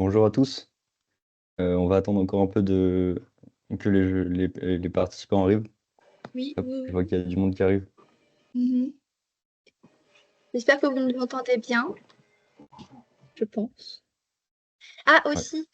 Bonjour à tous. On va attendre encore un peu que les participants arrivent. Oui, Hop, oui, je oui. vois qu'il y a du monde qui arrive. Mhm. J'espère que vous nous entendez bien, je pense. Ah, Ouais. aussi,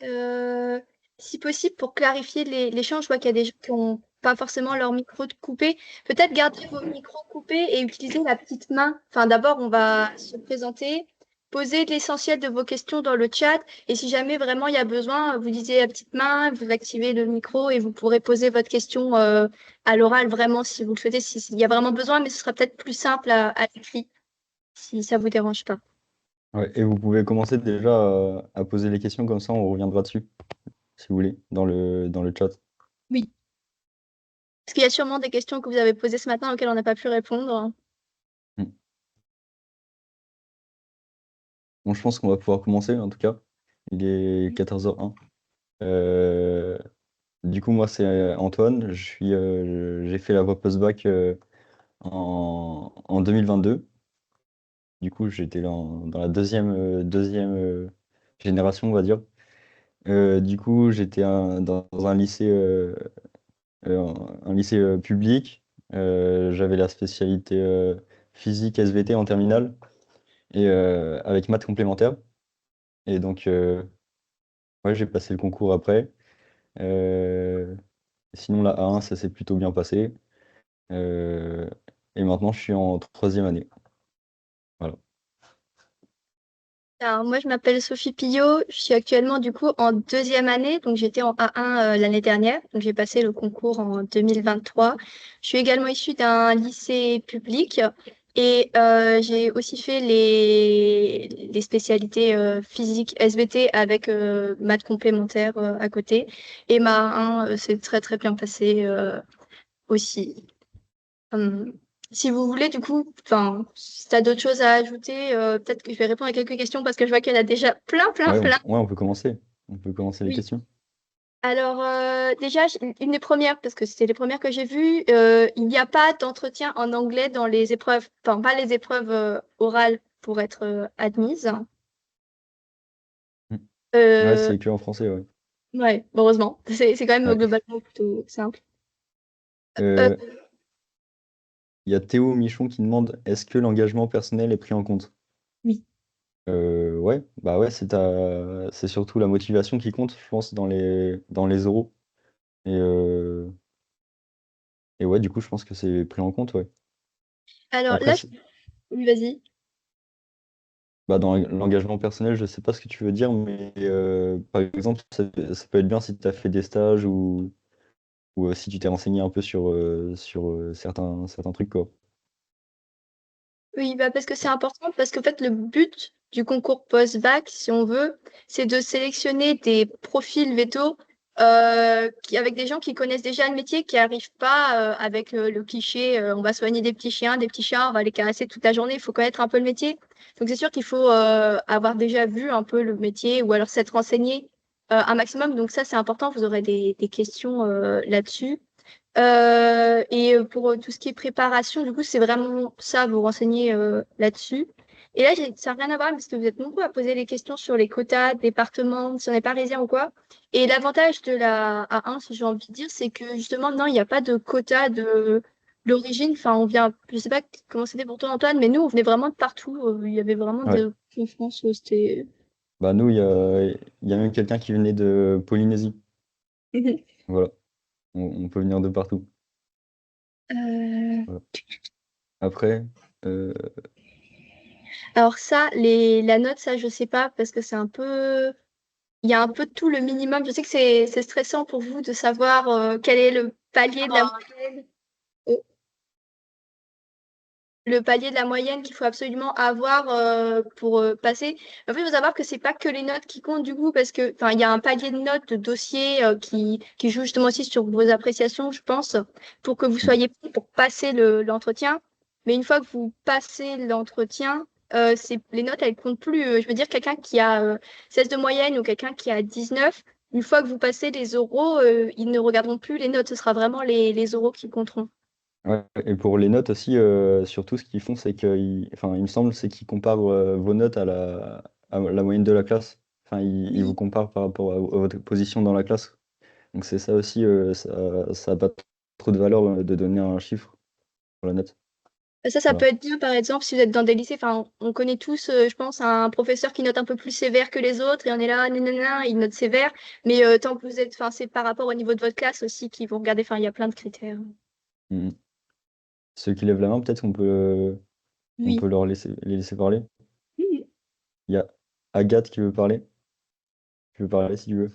si possible, pour clarifier l'échange, je vois qu'il y a des gens qui n'ont pas forcément leur micro de coupé. Peut-être garder vos micros coupés et utiliser la petite main. Enfin, d'abord, on va se présenter, poser l'essentiel de vos questions dans le chat. Et si jamais vraiment il y a besoin, vous utilisez la petite main, vous activez le micro et vous pourrez poser votre question à l'oral, vraiment, si vous le souhaitez, s'il y a vraiment besoin, mais ce sera peut-être plus simple à l'écrit, si ça vous dérange pas. Ouais. Et vous pouvez commencer déjà à poser les questions, comme ça on reviendra dessus, si vous voulez, dans le chat. Oui. Parce qu'il y a sûrement des questions que vous avez posées ce matin auxquelles on n'a pas pu répondre. Mm. Bon, je pense qu'on va pouvoir commencer, en tout cas. Il est 14h01. Euh, du coup, moi, c'est Antoine. J'ai fait la voie post-bac en 2022. Du coup, j'étais dans la deuxième génération, on va dire. Du coup, j'étais dans euh, un lycée public. J'avais la spécialité physique SVT en terminale et avec maths complémentaires. Et donc, ouais, j'ai passé le concours après. Euh, Sinon, la A1, ça s'est plutôt bien passé. Euh, et maintenant, je suis en troisième année. Voilà. Alors, moi, je m'appelle Sophie Pillot. Je suis actuellement, du coup, en deuxième année. Donc, j'étais en A1 l'année dernière. Donc, j'ai passé le concours en 2023. Je suis également issue d'un lycée public. Et j'ai aussi fait les spécialités physique SVT avec maths complémentaires à côté. Et ma A1 s'est très, très bien passé aussi. Hum, Si vous voulez, du coup, enfin, si tu as d'autres choses à ajouter, peut-être que je vais répondre à quelques questions parce que je vois qu'il y en a déjà plein, plein, Ouais, plein. ouais, on peut commencer. On peut commencer les Oui. questions. Alors, déjà, une des premières, parce que c'était les premières que j'ai vues, il n'y a pas d'entretien en anglais dans les épreuves, enfin, pas les épreuves orales pour être admise. Mm. Ouais, Euh, c'est que en français, ouais. ouais, heureusement. C'est quand même Ouais. globalement plutôt simple. Euh, Euh, Il y a Théo Michon qui demande est-ce que l'engagement personnel est pris en compte? oui. Ouais, bah ouais, c'est surtout la motivation qui compte, je pense, dans les euros. Et, euh, et ouais, du coup, je pense que c'est pris en compte, ouais. Alors Après, là, oui, vas-y. bah, dans l'engagement personnel, je sais pas ce que tu veux dire, mais par exemple, ça peut être bien si tu as fait des stages ou si tu t'es renseigné un peu sur certains trucs, quoi. Oui, bah parce que c'est important, parce qu'en fait, le but du concours post-bac, si on veut, c'est de sélectionner des profils vétos avec des gens qui connaissent déjà le métier, qui n'arrivent pas avec le cliché on va soigner des petits chiens, des petits chats, on va les caresser toute la journée, il faut connaître un peu le métier. Donc c'est sûr qu'il faut avoir déjà vu un peu le métier ou alors s'être renseigné un maximum. Donc ça, c'est important, vous aurez des questions là-dessus. Et pour tout ce qui est préparation, du coup, c'est vraiment ça, vous renseigner là-dessus. Et là, ça n'a rien à voir parce que vous êtes nombreux à poser les questions sur les quotas, départements, si on est parisien ou quoi. Et l'avantage de la A1, si j'ai envie de dire, c'est que justement, non, il n'y a pas de quota de l'origine. Enfin, on vient, je sais pas comment c'était pour toi, Antoine, mais nous, on venait vraiment de partout. Il y avait vraiment Ouais. en France, c'était. Bah, nous, il y a même quelqu'un qui venait de Polynésie. Voilà, on peut venir de partout. Euh, Voilà. Après, euh, Alors ça, la note, ça, je sais pas parce que c'est un peu. Il y a un peu tout le minimum. Je sais que c'est stressant pour vous de savoir quel est le palier de la moyenne. Oh, le palier de la moyenne qu'il faut absolument avoir pour passer. En fait, il faut savoir que c'est pas que les notes qui comptent du coup, parce que enfin, il y a un palier de notes de dossier qui joue justement aussi sur vos appréciations, je pense, pour que vous soyez prêts pour passer l'entretien. Mais une fois que vous passez l'entretien, les notes, elles comptent plus. Je veux dire, quelqu'un qui a 16 de moyenne ou quelqu'un qui a 19, une fois que vous passez les oraux, ils ne regarderont plus les notes. Ce sera vraiment les oraux qui compteront. ouais, et pour les notes aussi, surtout ce qu'ils font, c'est enfin, il me semble, c'est qu'ils comparent vos notes à la moyenne de la classe. enfin, ils vous Oui. comparent par rapport à votre position dans la classe. Donc c'est ça aussi, ça a pas trop de valeur de donner un chiffre sur la note. Ça peut Voilà. être bien, par exemple, si vous êtes dans des lycées, enfin, on connaît tous, je pense, un professeur qui note un peu plus sévère que les autres, et on est là, nanana, il note sévère, mais tant que vous êtes, enfin, c'est par rapport au niveau de votre classe aussi qu'ils vont regarder, enfin, il y a plein de critères. Mhm. Ceux qui lèvent la main, peut-être on Oui. peut les laisser parler. Oui. Il y a Agathe qui veut parler. Tu veux parler si tu veux.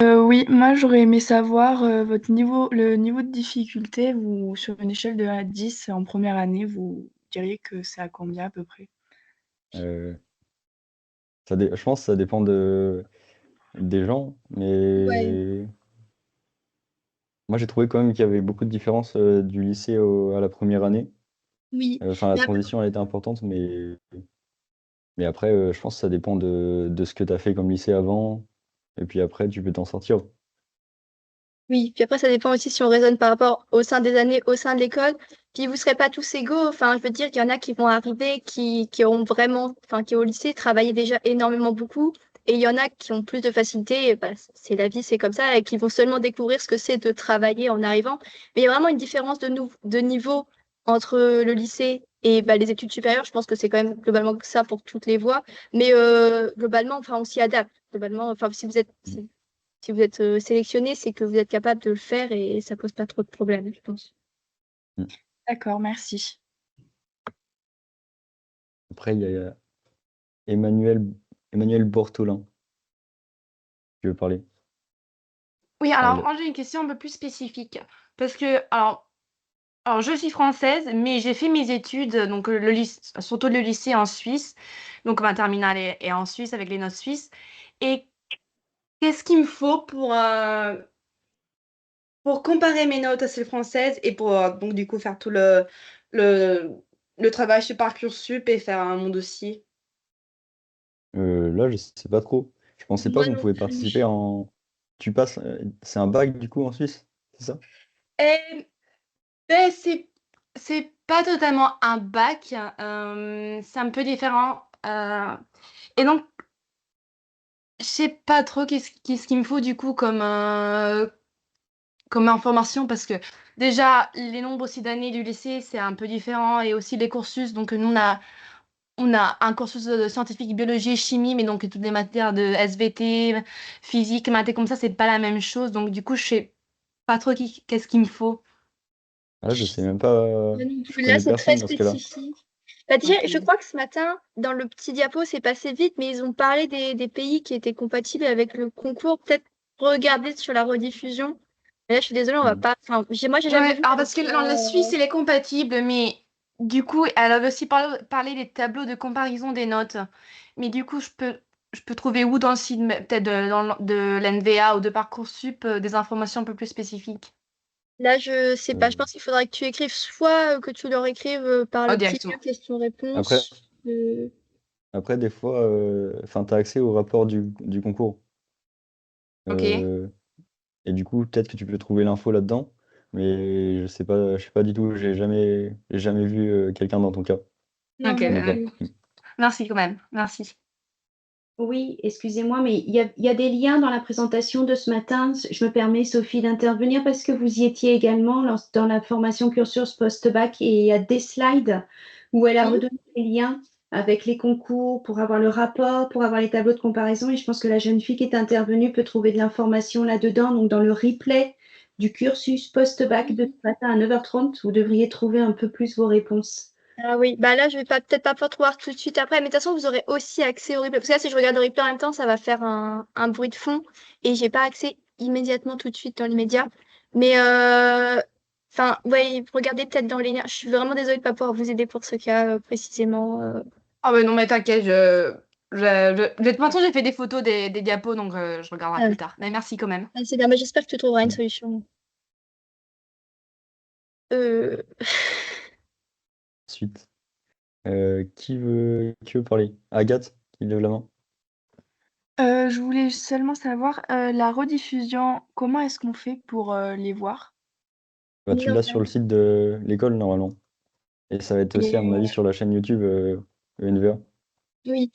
Oui, moi j'aurais aimé savoir votre niveau, le niveau de difficulté, vous, sur une échelle de 1 à 10 en première année, vous diriez que c'est à combien à peu près? Euh, je pense que ça dépend des gens, Ouais. mais moi j'ai trouvé quand même qu'il y avait beaucoup de différences du lycée à la première année. Oui. Enfin, la Mais après, transition elle était importante, mais après, je pense que ça dépend de ce que tu as fait comme lycée avant, et puis après, tu peux t'en sortir. oui. Puis après, ça dépend aussi si on raisonne par rapport au sein des années, au sein de l'école. Puis vous serez pas tous égaux. Enfin, je veux dire qu'il y en a qui vont arriver, qui ont vraiment, enfin, qui au lycée travaillé déjà énormément beaucoup. Et il y en a qui ont plus de facilité. Et bah, c'est la vie, c'est comme ça, et qui vont seulement découvrir ce que c'est de travailler en arrivant. Mais il y a vraiment une différence de niveau entre le lycée et bah, les études supérieures. Je pense que c'est quand même globalement ça pour toutes les voies. Mais globalement, enfin, on s'y adapte. Globalement, enfin, si vous êtes sélectionné, c'est que vous êtes capable de le faire et ça pose pas trop de problèmes, je pense. Mm. D'accord, merci. Après, il y a Emmanuel, Emmanuel Bortolin qui veut parler. Oui, Ah, alors moi j'ai une question un peu plus spécifique. Parce que, alors je suis française, mais j'ai fait mes études, donc le lycée, surtout le lycée en Suisse. Donc ma terminale est en Suisse avec les notes suisses. Et qu'est-ce qu'il me faut pour comparer mes notes à celles françaises et pour donc du coup faire tout le, le travail sur Parcoursup et faire mon dossier? là, je sais pas trop. Je pensais pas Moi qu'on non pouvait participer plus. en. Tu passes. C'est un bac du coup en Suisse, c'est ça? Euh, ben, c'est pas totalement un bac, c'est un peu différent. Et donc, je sais pas trop qu'est-ce qu'il me faut du coup comme information parce que déjà, les nombres aussi d'années du lycée, c'est un peu différent et aussi les cursus. Donc, nous, on a un cursus de scientifique, biologie et chimie, mais donc toutes les matières de SVT, physique, maths et comme ça, c'est pas la même chose. Donc, du coup, je sais pas trop qu'est-ce qu'il me faut. Ah, là, je sais même pas. Moi non Je plus. Là, connais c'est très personne dans ce cas-là. spécifique. Bah, déjà, je Ok. crois que ce matin, dans le petit diapo, c'est passé vite, mais ils ont parlé des pays qui étaient compatibles avec le concours. Peut-être regarder sur la rediffusion. Mais là, je suis désolée, on va Mm. pas. Enfin, moi, j'ai jamais Ouais, vu alors comme parce que ça. dans la Suisse, elle est compatible, mais du coup, elle avait aussi parlé des tableaux de comparaison des notes. Mais du coup, je peux trouver où dans le site, peut-être de l'NVA ou de Parcoursup, des informations un peu plus spécifiques. Là, je sais pas. Je Euh, pense qu'il faudra que tu écrives soit que tu leur écrives par Oh, le petit lieu directement. Après, question-réponse. après, des fois, enfin, tu as accès au rapport du concours. Ok. Euh, et du coup, peut-être que tu peux trouver l'info là-dedans. Mais je sais pas du tout. J'ai jamais vu quelqu'un dans ton cas. Non, Ok. Je moi non connais pas. plus. Mm. Merci quand même. Merci. Oui, excusez-moi, mais il y a des liens dans la présentation de ce matin. Je me permets, Sophie, d'intervenir parce que vous y étiez également dans la formation cursus post-bac et il y a des slides où elle a Oui. redonné les liens avec les concours pour avoir le rapport, pour avoir les tableaux de comparaison. Et je pense que la jeune fille qui est intervenue peut trouver de l'information là-dedans. Donc, dans le replay du cursus post-bac de ce matin à 9h30, vous devriez trouver un peu plus vos réponses. Ah oui, bah là, je vais pas peut-être pas pouvoir te voir tout de suite après, mais de toute façon, vous aurez aussi accès au replay. Parce que là, si je regarde le replay en même temps, ça va faire un bruit de fond et j'ai pas accès immédiatement tout de suite dans l'immédiat. Mais enfin, ouais, regardez peut-être dans les liens. Je suis vraiment désolée de pas pouvoir vous aider pour ce cas précisément. Ah ben non, mais t'inquiète, de toute façon, j'ai fait des photos des diapos, donc je regarderai Ah, plus tard. Mais merci quand même. c'est bien, mais j'espère que tu trouveras une Mm. solution. Euh, Ensuite, qui veut parler? Agathe, qui lève la main. Je voulais seulement savoir, la rediffusion, comment est-ce qu'on fait pour les voir? Bah, tu non, l'as sur le site de l'école normalement. Et ça va être aussi, à mon avis, sur la chaîne YouTube ENVA. oui.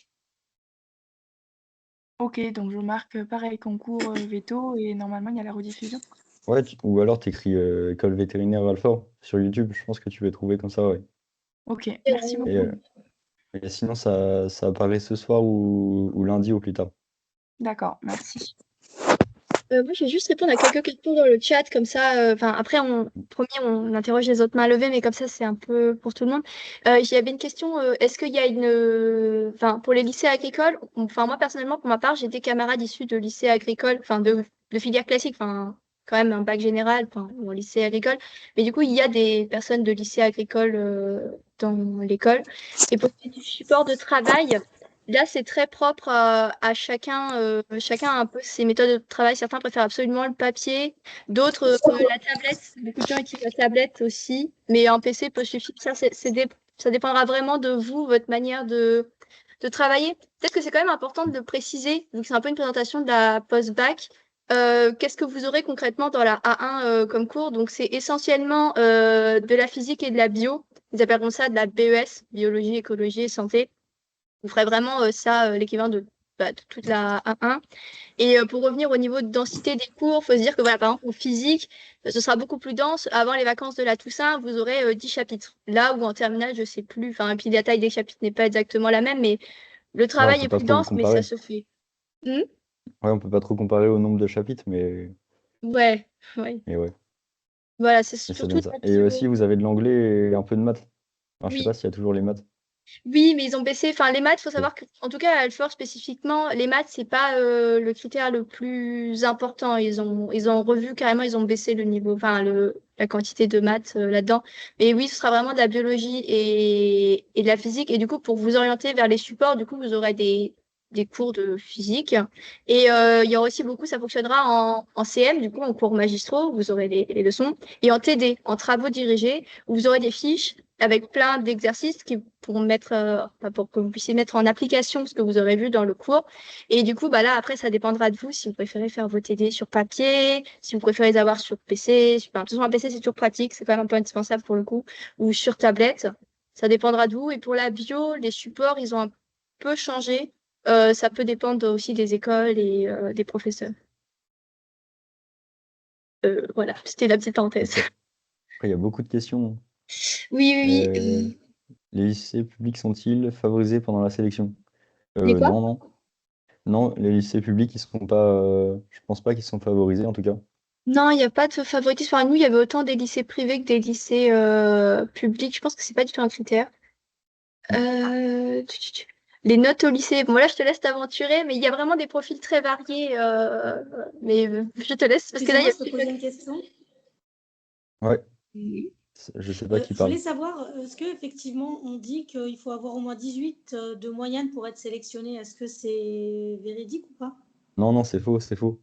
Ok, donc je marque pareil concours veto et normalement il y a la rediffusion. Ouais, ou alors t'écris école vétérinaire Alfort sur YouTube, je pense que tu peux trouver comme ça, ouais. Ok, merci Et, beaucoup. et sinon, ça apparaît ce soir ou lundi au plus tard. D'accord, merci. Moi, je vais juste répondre à quelques questions dans le chat, comme ça. Enfin, après, promis, on interroge les autres mains levées, mais comme ça, c'est un peu pour tout le monde. Il y avait une question. Est-ce qu'il y a enfin, pour les lycées agricoles, enfin, moi, personnellement, pour ma part, j'ai des camarades issus de lycées agricoles, enfin, de filières classiques, enfin, quand même un bac général, enfin, ou un lycée agricole. Mais du coup, il y a des personnes de lycée agricole dans l'école. Et pour ce qui est du support de travail, là, c'est très propre à chacun. Chacun a un peu ses méthodes de travail. Certains préfèrent absolument le papier, d'autres la tablette. Beaucoup de gens utilisent la tablette aussi, mais un PC peut suffire. Ça dépendra vraiment de vous, votre manière de travailler. Peut-être que c'est quand même important de le préciser, vu que c'est un peu une présentation de la post-bac. Qu'est-ce que vous aurez concrètement dans la A1 comme cours? Donc, c'est essentiellement de la physique et de la bio. Ils appelleront ça de la BES, biologie, écologie et santé. Vous ferez vraiment ça, l'équivalent de toute la A1. Et pour revenir au niveau de densité des cours, il faut se dire que voilà, par exemple, en physique, ce sera beaucoup plus dense. Avant les vacances de la Toussaint, vous aurez 10 chapitres. Là où en terminale, je sais plus. Enfin, et puis la taille des chapitres n'est pas exactement la même, mais le Ouais, on travail peut est pas plus trop dense, mais ça comparer. se fait. Hmm. Ouais, on peut pas trop comparer au nombre de chapitres, Ouais, ouais. mais ouais, Voilà, c'est mais ça surtout donne de ça. la Et aussi, bio. vous avez de l'anglais et un peu de maths. Alors, je sais Oui. pas s'il y a toujours les maths. Oui, mais ils ont baissé. Enfin, les maths, il faut Ok. savoir que, en tout cas, à Alfort spécifiquement, les maths, c'est pas le critère le plus important. Ils ont revu carrément, ils ont baissé le niveau, enfin, la quantité de maths là-dedans. Mais oui, ce sera vraiment de la biologie et de la physique. Et du coup, pour vous orienter vers les supports, du coup, vous aurez des cours de physique. Et il y aura aussi beaucoup, ça fonctionnera en CM, du coup, en cours magistraux, vous aurez les leçons. Et en TD, en travaux dirigés, où vous aurez des fiches avec plein d'exercices qui pour mettre, enfin, pour que vous puissiez mettre en application ce que vous aurez vu dans le cours. Et du coup, bah là, après, ça dépendra de vous si vous préférez faire vos TD sur papier, si vous préférez les avoir sur PC. Enfin, de toute façon, un PC, c'est toujours pratique, c'est quand même un peu indispensable pour le coup, ou sur tablette. Ça dépendra de vous. Et pour la bio, les supports, ils ont un peu changé. Ça peut dépendre aussi des écoles et des professeurs. Voilà, c'était la petite parenthèse. Ok. Après, il y a beaucoup de questions. Oui, oui, Euh, oui. les lycées publics sont-ils favorisés pendant la sélection? Les quoi? Non, non. Non, les lycées publics, ils sont pas. Je pense pas qu'ils sont favorisés en tout cas. Non, il n'y a pas de favoritisme. Enfin, nous, il y avait autant des lycées privés que des lycées publics. Je pense que c'est pas du tout un critère. Mm. Les notes au lycée. Bon, là, je te laisse t'aventurer, mais il y a vraiment des profils très variés. Mais je te laisse parce que là, il y Excusez-moi, a je peux plus poser de... une question? Ouais, Oui. je sais pas qui Je parle. voulais savoir, est-ce qu'effectivement, on dit qu'il faut avoir au moins 18 de moyenne pour être sélectionné? Est-ce que c'est véridique ou pas? Non, non, c'est faux, c'est faux.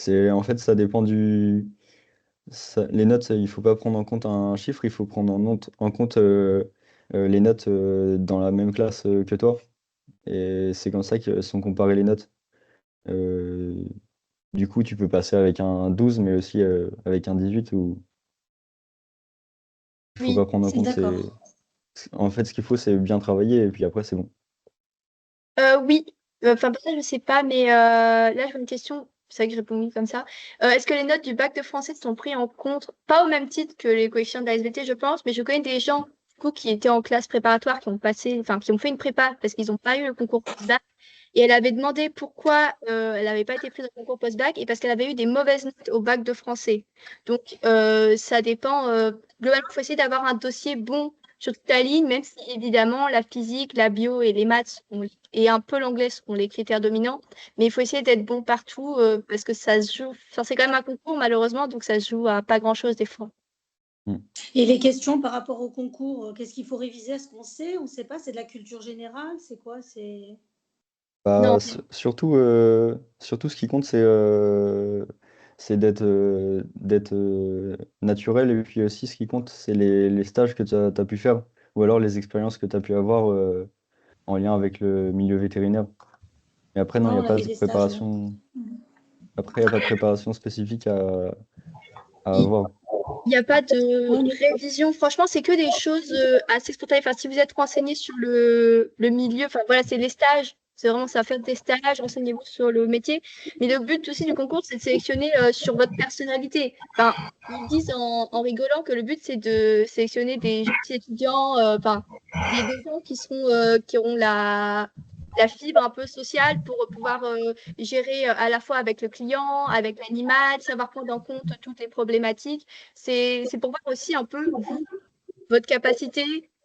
En fait, ça dépend les notes, il faut pas prendre en compte un chiffre, il faut prendre en compte les notes dans la même classe que toi. Et c'est comme ça que sont comparées les notes. Euh, du coup, tu peux passer avec un 12, mais aussi avec un 18 ou il faut Oui, pas prendre en compte. D'accord. En fait, ce qu'il faut, c'est bien travailler et puis après, c'est bon. oui. Enfin, ça, je sais pas, mais là, j'ai une question. C'est vrai que je réponds oui comme ça. Est-ce que les notes du bac de français sont prises en compte, pas au même titre que les coefficients de la SVT, je pense, mais je connais des gens du coup, qui étaient en classe préparatoire, qui ont passé, enfin, qui ont fait une prépa parce qu'ils n'ont pas eu le concours post-bac. Et elle avait demandé pourquoi elle n'avait pas été prise au concours post-bac et parce qu'elle avait eu des mauvaises notes au bac de français. Donc, ça dépend. Globalement, il faut essayer d'avoir un dossier bon sur toute la ligne, même si évidemment la physique, la bio et les maths et un peu l'anglais sont les critères dominants. Mais il faut essayer d'être bon partout parce que ça se joue. Enfin, c'est quand même un concours, malheureusement, donc ça se joue à pas grand-chose des fois. Mm. Et les questions par rapport au concours, qu'est-ce qu'il faut réviser? Est-ce qu'on sait? On ne sait pas? C'est de la culture générale? C'est quoi? C'est... Bah, Non. surtout, ce qui compte, c'est d'être naturel. Et puis aussi, ce qui compte, c'est les stages que tu as pu faire ou alors les expériences que tu as pu avoir en lien avec le milieu vétérinaire. Mais après, non, Ouais, il n'y a on a pas fait de des stages, nous. préparation. Après, il n'y a pas de préparation spécifique à avoir. Il n'y a pas de Ouais, révision. Franchement, c'est que des choses assez spontanées. Enfin, si vous êtes renseigné sur le milieu, enfin voilà, c'est les stages. C'est vraiment ça, faire des stages, renseignez-vous sur le métier. Mais le but aussi du concours, c'est de sélectionner sur votre personnalité. Enfin, ils disent en rigolant que le but, c'est de sélectionner des gentils étudiants, des gens qui auront la fibre un peu sociale pour pouvoir gérer à la fois avec le client, avec l'animal, savoir prendre en compte toutes les problématiques. C'est pour voir aussi un peu vous, votre capacité,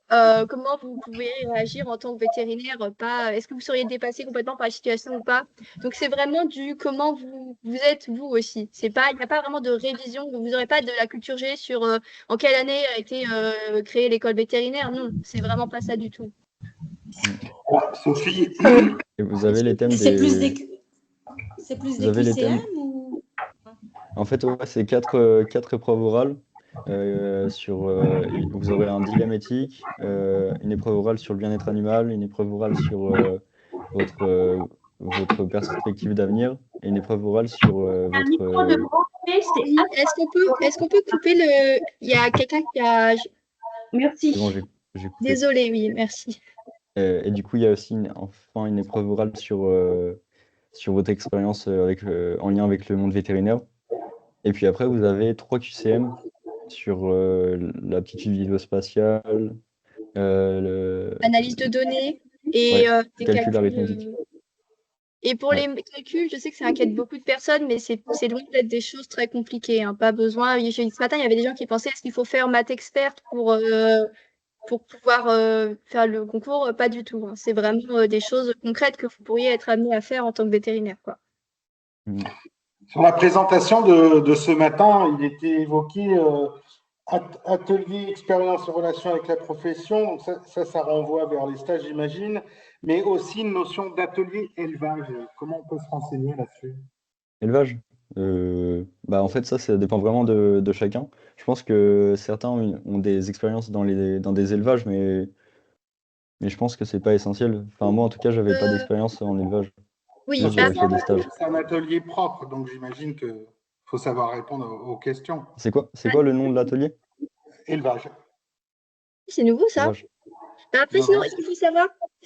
comment vous pouvez réagir en tant que vétérinaire, pas est-ce que vous seriez dépassé complètement par la situation ou pas. Donc c'est vraiment du comment vous êtes vous aussi. C'est pas, il n'y a pas vraiment de révision, vous n'aurez pas de la culture G sur en quelle année a été créée l'école vétérinaire. Non, c'est vraiment pas ça du tout. Sophie, Et vous avez les thèmes c'est plus des... des, c'est plus Vous des avez les QCM thèmes. ou En fait, ouais, c'est quatre épreuves orales. Vous aurez un dilemme éthique, une épreuve orale sur le bien-être animal, une épreuve orale sur votre, euh, votre perspective d'avenir et une épreuve orale sur Un votre... micro de branché, c'est Oui, est-ce qu'on peut couper le. Il y a quelqu'un qui a. Merci. C'est bon, j'ai coupé. Désolée, oui, merci. Et du coup, il y a aussi enfin une épreuve orale sur votre expérience en lien avec le monde vétérinaire. Et puis après, vous avez 3 QCM sur l'aptitude visuospatiale, Analyse de données et ouais, des calcul calculs. arithmétique. Et pour Ouais. les calculs, je sais que ça inquiète beaucoup de personnes, mais c'est loin d'être des choses très compliquées, hein. Pas besoin. Ce matin, il y avait des gens qui pensaient est-ce qu'il faut faire maths experte pour pouvoir faire le concours? Pas du tout, hein. C'est vraiment des choses concrètes que vous pourriez être amené à faire en tant que vétérinaire, quoi. Mm. Sur la présentation de ce matin, il était évoqué atelier, expérience en relation avec la profession. Donc ça renvoie vers les stages, j'imagine, mais aussi une notion d'atelier élevage. Comment on peut se renseigner là-dessus? Élevage. En fait, ça dépend vraiment de chacun. Je pense que certains ont des expériences dans des élevages, mais je pense que c'est pas essentiel. Enfin, moi, en tout cas, j'avais pas Euh, d'expérience en élevage. oui, Juste, j'avais fait des stages. C'est un atelier propre, donc j'imagine qu'il faut savoir répondre aux questions. C'est quoi le nom de l'atelier? Élevage. c'est nouveau ça. Élevage. Après, Non, sinon, non. ce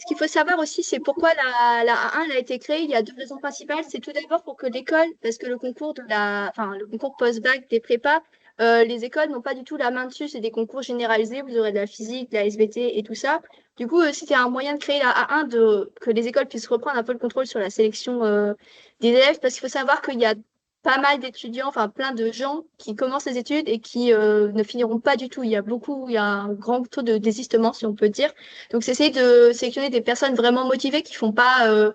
qu'il faut savoir aussi, c'est pourquoi la A1 elle a été créée. Il y a deux raisons principales. C'est tout d'abord pour que l'école, parce que le concours le concours post-bac des prépas, les écoles n'ont pas du tout la main dessus. C'est des concours généralisés. Vous aurez de la physique, de la SVT et tout ça. Du coup, c'était un moyen de créer la A1 que les écoles puissent reprendre un peu le contrôle sur la sélection des élèves, parce qu'il faut savoir qu'il y a pas mal d'étudiants, enfin plein de gens qui commencent les études et qui ne finiront pas du tout. Il y a un grand taux de désistement, si on peut dire. Donc, c'est essayer de sélectionner des personnes vraiment motivées qui font pas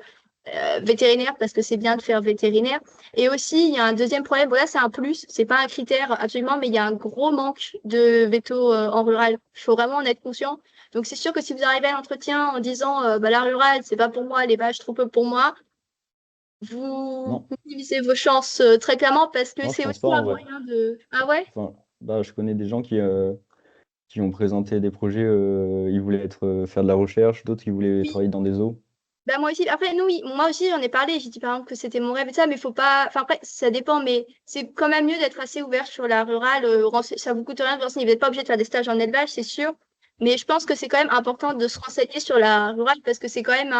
vétérinaire parce que c'est bien de faire vétérinaire. Et aussi, il y a un deuxième problème. Voilà, c'est un plus, c'est pas un critère absolument, mais il y a un gros manque de véto en rural. Il faut vraiment en être conscient. Donc, c'est sûr que si vous arrivez à l'entretien en disant la rurale, c'est pas pour moi, les vaches trop peu pour moi, vous Non, minimisez vos chances très clairement parce que non, je c'est pense aussi pas un en vrai. moyen de. Ah ouais? Enfin, je connais des gens qui ont présenté des projets, ils voulaient faire de la recherche, d'autres qui voulaient Oui. travailler dans des zoos. Bah moi aussi, après, nous, oui, moi aussi, j'en ai parlé. J'ai dit par exemple que c'était mon rêve et ça, mais faut pas. Enfin, après, ça dépend, mais c'est quand même mieux d'être assez ouvert sur la rurale. Ça vous coûte rien de renseigner. Vous n'êtes pas obligé de faire des stages en élevage, c'est sûr. Mais je pense que c'est quand même important de se renseigner sur la rurale parce que c'est quand même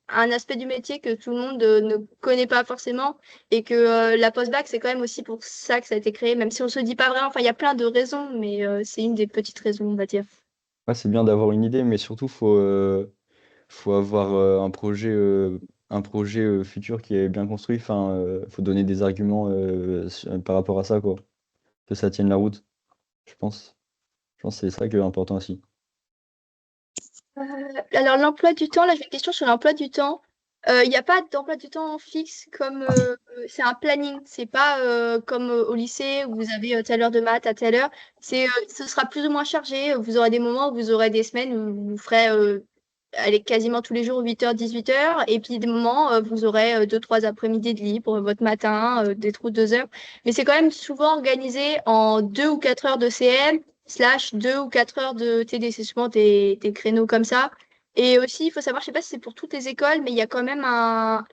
un aspect du métier que tout le monde ne connaît pas forcément et que la post-bac, c'est quand même aussi pour ça que ça a été créé, même si on se dit pas vraiment. Enfin, il y a plein de raisons, mais c'est une des petites raisons, on va dire. Ouais, c'est bien d'avoir une idée, mais surtout, faut avoir un projet futur qui est bien construit. Enfin, faut donner des arguments par rapport à ça, quoi. Que ça tienne la route, je pense. Je pense que c'est ça qui est important aussi. Alors, l'emploi du temps, là, j'ai une question sur l'emploi du temps. Il n'y a pas d'emploi du temps fixe comme c'est un planning. C'est pas comme au lycée où vous avez telle heure de maths à telle heure. Ce sera plus ou moins chargé. Vous aurez des moments où vous aurez des semaines où vous ferez allez, quasiment tous les jours 8h, 18h. Et puis des moments, vous aurez 2, 3 après-midi de libre, votre matin, des trous de 2 heures. Mais c'est quand même souvent organisé en 2 ou 4 heures de CM / 2 ou 4 heures de TD. C'est souvent des créneaux comme ça. Et aussi, il faut savoir, je sais pas si c'est pour toutes les écoles, mais il y a quand même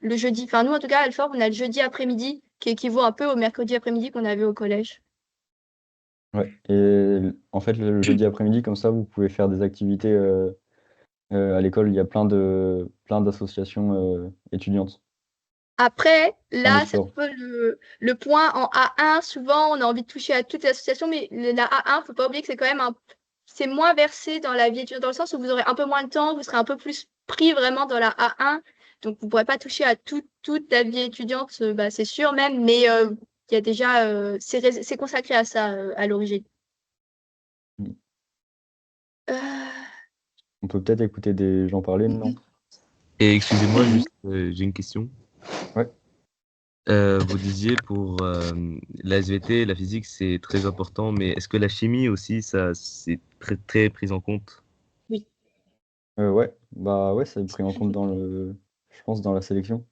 le jeudi. Enfin, nous, en tout cas, à Alfort, on a le jeudi après-midi qui équivaut un peu au mercredi après-midi qu'on avait au collège. Ouais. Et en fait, le jeudi après-midi, comme ça, vous pouvez faire des activités À l'école, il y a plein d'associations étudiantes, Après, plein de là, c'est un sports. peu le point en A1. Souvent, on a envie de toucher à toutes les associations, mais la A1, faut pas oublier que c'est quand même c'est moins versé dans la vie étudiante, dans le sens où vous aurez un peu moins de temps, vous serez un peu plus pris vraiment dans la A1. Donc, vous ne pourrez pas toucher à toute la vie étudiante, bah, c'est sûr même, mais il y a déjà, c'est consacré à ça à l'origine. Mm. Euh, On peut peut-être écouter des gens parler, non? Et excusez-moi, juste, j'ai une question. Ouais. Vous disiez pour la SVT, la physique, c'est très important, mais est-ce que la chimie aussi, ça, c'est très, très pris en compte? Ouais, bah ouais, ça est pris en compte je pense, dans la sélection.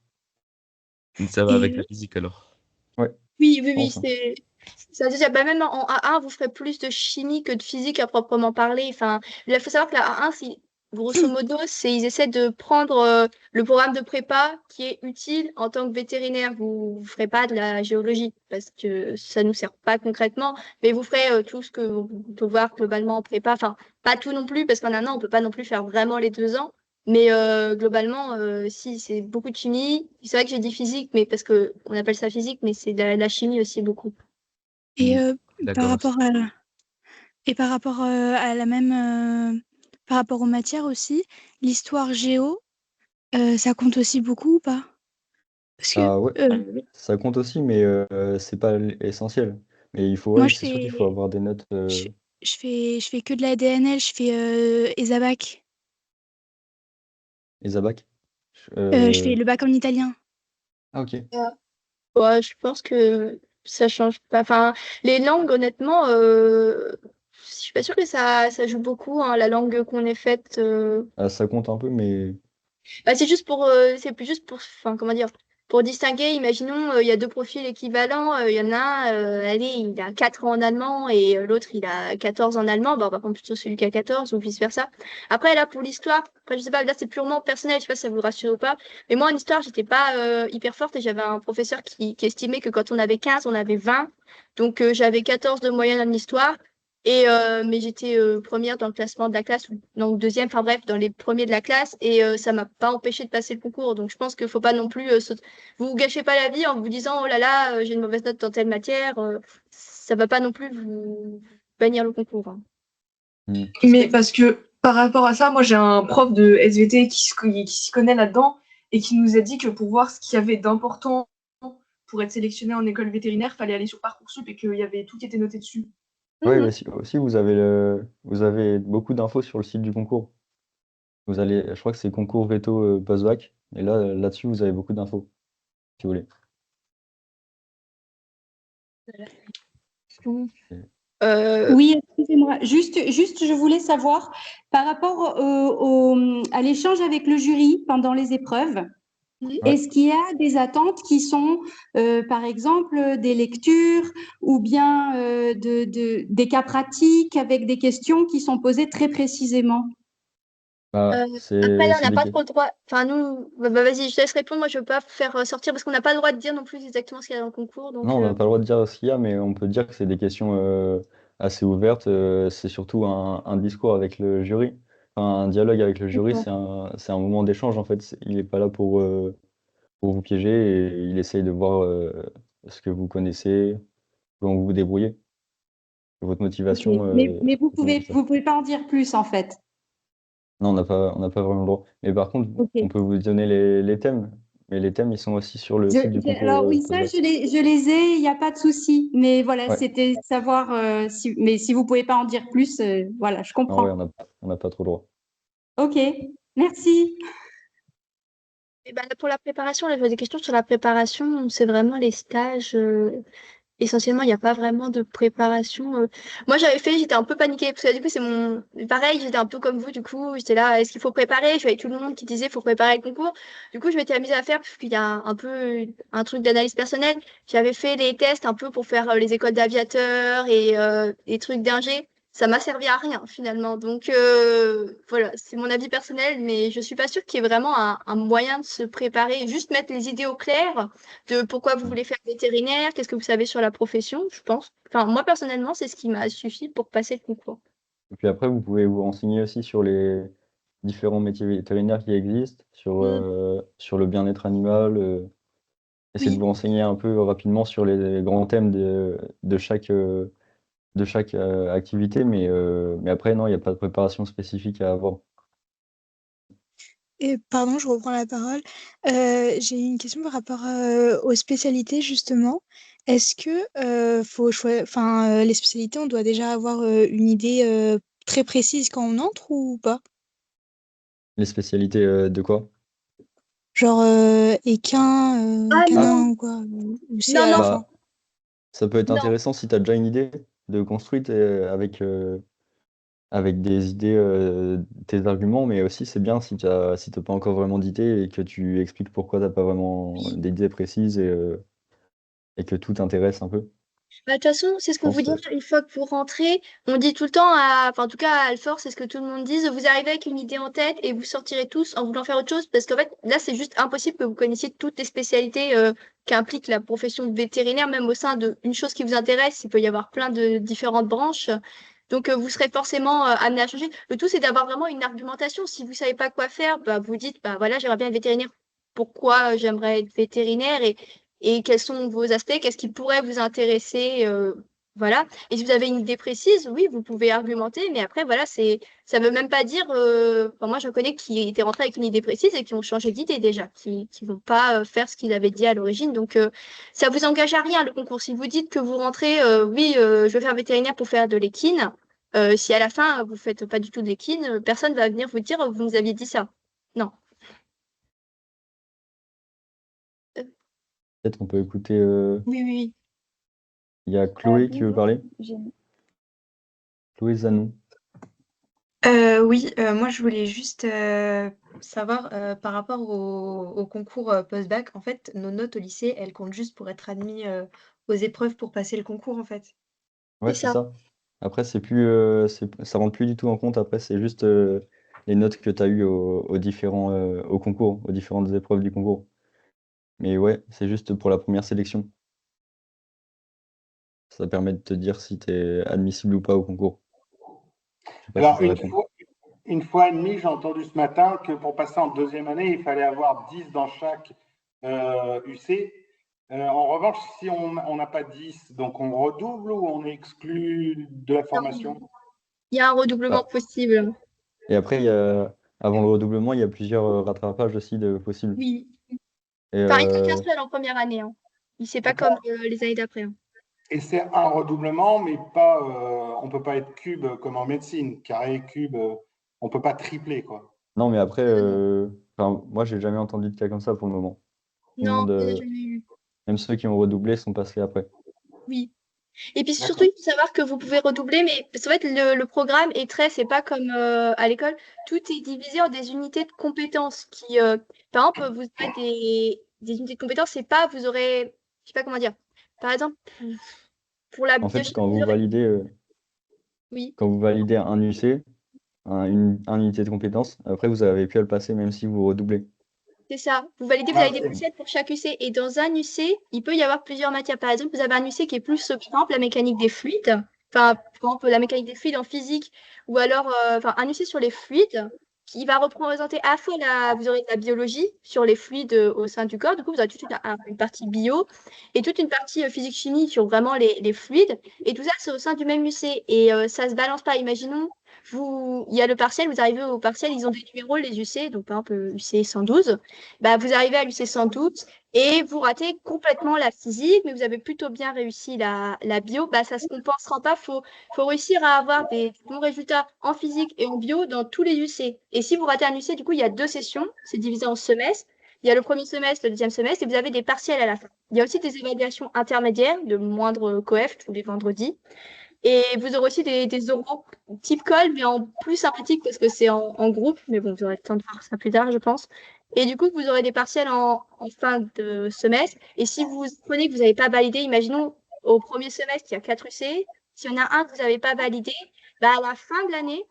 Ça va avec la et physique alors? Ouais, oui, je oui, oui, pense, hein. ça veut dire, bah, même en A1, vous ferez plus de chimie que de physique à proprement parler. Enfin, il faut savoir que la A1, grosso modo, ils essaient de prendre le programme de prépa qui est utile en tant que vétérinaire. Vous ne ferez pas de la géologie parce que ça ne nous sert pas concrètement, mais vous ferez tout ce que on peut voir globalement en prépa. Enfin, pas tout non plus, parce qu'en un an, on ne peut pas non plus faire vraiment les 2 ans. Mais globalement, si, c'est beaucoup de chimie. C'est vrai que j'ai dit physique, mais parce qu'on appelle ça physique, mais c'est de la chimie aussi beaucoup. Et par D'accord. rapport à à la même par rapport aux matières aussi, l'histoire géo, ça compte aussi beaucoup ou pas? Parce que Ah ouais, ça compte aussi, mais c'est pas essentiel. Mais moi c'est sûr qu'il faut avoir des notes je je fais que de la DNL, je fais ESABAC. ESABAC. Je fais le bac en italien. Ah ok. Ouais, je pense que ça change pas. Enfin, les langues, honnêtement, je suis pas sûre que ça joue beaucoup, hein, la langue qu'on ait faite. Ah, ça compte un peu, mais Bah, c'est plus juste pour, enfin, comment dire, pour distinguer. Imaginons, il y a deux profils équivalents. Il y en a un, allez, il a 4 ans en allemand et l'autre, il a 14 en allemand. Bah, on va prendre plutôt celui qui a 14 ou vice-versa. Après, là, pour l'histoire, après, je sais pas, là, c'est purement personnel. Je sais pas si ça vous rassure ou pas. Mais moi, en histoire, j'étais pas hyper forte et j'avais un professeur qui estimait que quand on avait 15, on avait 20. Donc, j'avais 14 de moyenne en histoire. Mais j'étais première dans le classement de la classe, ou non, deuxième, enfin bref, dans les premiers de la classe, et ça m'a pas empêché de passer le concours. Donc je pense qu'il faut pas non plus vous gâchez pas la vie en vous disant oh là là, j'ai une mauvaise note dans telle matière. Ça va pas non plus vous bannir le concours, hein. Mais parce que par rapport à ça, moi j'ai un prof de SVT qui s'y connaît là-dedans et qui nous a dit que pour voir ce qu'il y avait d'important pour être sélectionné en école vétérinaire, fallait aller sur Parcoursup et qu'il y avait tout qui était noté dessus. ouais, Mhm. mais aussi vous avez beaucoup d'infos sur le site du concours. Je crois que c'est concours veto post-bac, et là-dessus vous avez beaucoup d'infos, si vous voulez. Oui, excusez-moi. Juste, je voulais savoir, par rapport à l'échange avec le jury pendant les épreuves, Mhm. est-ce qu'il y a des attentes qui sont, par exemple, des lectures ou bien des cas pratiques avec des questions qui sont posées très précisément? Bah, Après, là, on c'est n'a des pas trop le droit. Enfin, nous, vas-y, je te laisse répondre. Moi, je veux pas faire sortir parce qu'on n'a pas le droit de dire non plus exactement ce qu'il y a dans le concours. Donc, Non, on n'a pas le droit de dire ce qu'il y a, mais on peut dire que c'est des questions assez ouvertes. C'est surtout un discours avec le jury. Enfin, un dialogue avec le jury, c'est un moment d'échange en fait. Il n'est pas là pour vous piéger, et il essaye de voir ce que vous connaissez, comment vous vous débrouillez, votre Ok. motivation. Mais vous comment tout ça. pouvez pas en dire plus en fait. Non, on n'a pas vraiment le droit. Mais par contre, Ok. on peut vous donner les thèmes. Mais les thèmes, ils sont aussi sur le site du concours Alors oui, ça post-bac. je les ai, il n'y a pas de souci. Mais voilà, Ouais. c'était savoir mais si vous pouvez pas en dire plus, voilà, je Non, ouais, comprends. on n'a pas trop le droit. Ok, merci. et ben, pour la préparation, là, j'avais des questions sur la préparation. C'est vraiment les stages. Essentiellement, il n'y a pas vraiment de préparation. Moi, j'étais un peu paniquée parce que du coup, pareil, j'étais un peu comme vous. Du coup, j'étais là, est-ce qu'il faut préparer? Je voyais tout le monde qui disait, faut préparer le concours. Du coup, je m'étais amusée à faire parce qu'il y a un peu un truc d'analyse personnelle. J'avais fait les tests un peu pour faire les écoles d'aviateurs et les trucs d'ingé. Ça m'a servi à rien finalement. Donc voilà, c'est mon avis personnel, mais je suis pas sûre qu'il y ait vraiment un moyen de se préparer, juste mettre les idées au clair de pourquoi vous voulez faire vétérinaire, qu'est-ce que vous savez sur la profession, je pense. Enfin, moi, personnellement, c'est ce qui m'a suffi pour passer le concours. Et puis après, vous pouvez vous renseigner aussi sur différents métiers vétérinaires qui existent, sur le bien-être animal, essayer de Oui. vous renseigner un peu rapidement sur les grands thèmes de chaque, activité, mais après, non, il n'y a pas de préparation spécifique à avoir. Et pardon, je reprends la parole. J'ai une question par rapport aux spécialités, justement. Est-ce que les spécialités, on doit déjà avoir une idée très précise quand on entre ou pas? Les spécialités de quoi? Genre équin, Ah Ah, canin non, ou quoi? Ou c'est non, à non, la fin? bah, ça peut être non. intéressant si tu as déjà une idée de construite avec des idées, tes arguments, mais aussi c'est bien si t'as pas encore vraiment d'idées et que tu expliques pourquoi t'as pas vraiment Oui. d'idées précises et que tout t'intéresse un peu. Bah, de toute façon, c'est ce Je qu'on vous pense, dit une fois que vous rentrez. On dit tout le temps, enfin, en tout cas à Alfort, c'est ce que tout le monde dit. Vous arrivez avec une idée en tête et vous sortirez tous en voulant faire autre chose parce qu'en fait, là, c'est juste impossible que vous connaissiez toutes les spécialités qu'implique la profession de vétérinaire, même au sein d'une chose qui vous intéresse. Il peut y avoir plein de différentes branches. Donc, vous serez forcément amené à changer. Le tout, c'est d'avoir vraiment une argumentation. Si vous savez pas quoi faire, bah, vous dites, bah voilà, j'aimerais bien être vétérinaire. Pourquoi j'aimerais être vétérinaire et quels sont vos aspects, qu'est-ce qui pourrait vous intéresser, voilà. Et si vous avez une idée précise, oui, vous pouvez argumenter, mais après, voilà, ça veut même pas dire, enfin, moi, je connais qui étaient rentrés avec une idée précise et qui ont changé d'idée déjà, qui vont pas faire ce qu'ils avaient dit à l'origine. Donc, ça vous engage à rien, le concours. Si vous dites que vous rentrez, oui, je veux faire vétérinaire pour faire de l'équine, si à la fin, vous faites pas du tout d'équine, personne va venir vous dire, vous nous aviez dit ça. Non. Euh, peut-être on peut écouter, Oui, oui, il y a Chloé qui veut Bonjour. parler. Chloé Zanou. Oui, moi je voulais juste savoir par rapport au concours post-bac, en fait, nos notes au lycée, elles comptent juste pour être admis aux épreuves pour passer le concours, en fait. Ouais, c'est c'est ça. ça. Après, ça rentre plus du tout en compte. Après, c'est juste les notes que tu as eues aux différents, au concours, aux différentes épreuves du concours. Mais ouais, c'est juste pour la première sélection. Ça permet de te dire si tu es admissible ou pas au concours. Je sais pas si Alors, ça répond. une fois et demi, j'ai entendu ce matin que pour passer en deuxième année, il fallait avoir 10 dans chaque UC. En revanche, si on n'a pas 10, donc on redouble ou on est exclu de la formation? Il y a un redoublement Bah, possible. et après, avant le redoublement, il y a plusieurs rattrapages aussi de possibles. Oui. Et Enfin, il n'y en a qu'un seul en première année. Hein. C'est pas comme les années d'après. Hein. Et c'est un redoublement, mais pas, on ne peut pas être cube comme en médecine. Carré, cube, on ne peut pas tripler, quoi. non, mais après, moi, j'ai jamais entendu de cas comme ça pour le moment. Tout le Non, monde, il n'y en a jamais eu. même ceux qui ont redoublé sont passés après. Oui. Et puis surtout, D'accord. il faut savoir que vous pouvez redoubler, mais parce qu'en fait, le programme est c'est pas comme à l'école, tout est divisé en des unités de compétences qui, par exemple, vous aurez des unités de compétences, c'est pas, vous aurez, je sais pas comment dire, par exemple, pour la En fait, biochimie, vous aurez, oui. quand vous validez un UC, une unité de compétence, après, vous avez pu à le passer même si vous redoublez. C'est ça. Vous validez, vous Ah, avez des partiels pour chaque UC. Et dans un UC, il peut y avoir plusieurs matières. Par exemple, vous avez un UC qui est plus, par exemple, la mécanique des fluides. Enfin, par exemple, la mécanique des fluides en physique. Ou alors, un UC sur les fluides qui va représenter à la fois vous aurez de la biologie sur les fluides au sein du corps. Du coup, vous aurez toute une partie bio et toute une partie physique-chimie sur vraiment les fluides. Et tout ça, c'est au sein du même UC. Et ça se balance pas. Imaginons, il y a le partiel, vous arrivez au partiel, ils ont des numéros, les UC. Donc, par exemple, UC 112. Bah, vous arrivez à l'UC 112 et vous ratez complètement la physique, mais vous avez plutôt bien réussi la bio, bah, ça ne se compensera pas. Faut réussir à avoir des bons résultats en physique et en bio dans tous les UC. Et si vous ratez un UC, du coup, il y a 2 sessions, c'est divisé en semestres. Il y a le premier semestre, le deuxième semestre, et vous avez des partiels à la fin. Il y a aussi des évaluations intermédiaires de moindre coef tous les vendredis. Et vous aurez aussi des oraux type call, mais en plus sympathique parce que c'est en groupe. Mais bon, vous aurez le temps de voir ça plus tard, je pense. Et du coup, vous aurez des partiels en fin de semestre. Et si vous prenez que vous n'avez pas validé, imaginons au premier semestre, il y a 4 UC. S'il y en a un que vous n'avez pas validé, bah à la fin de l'année,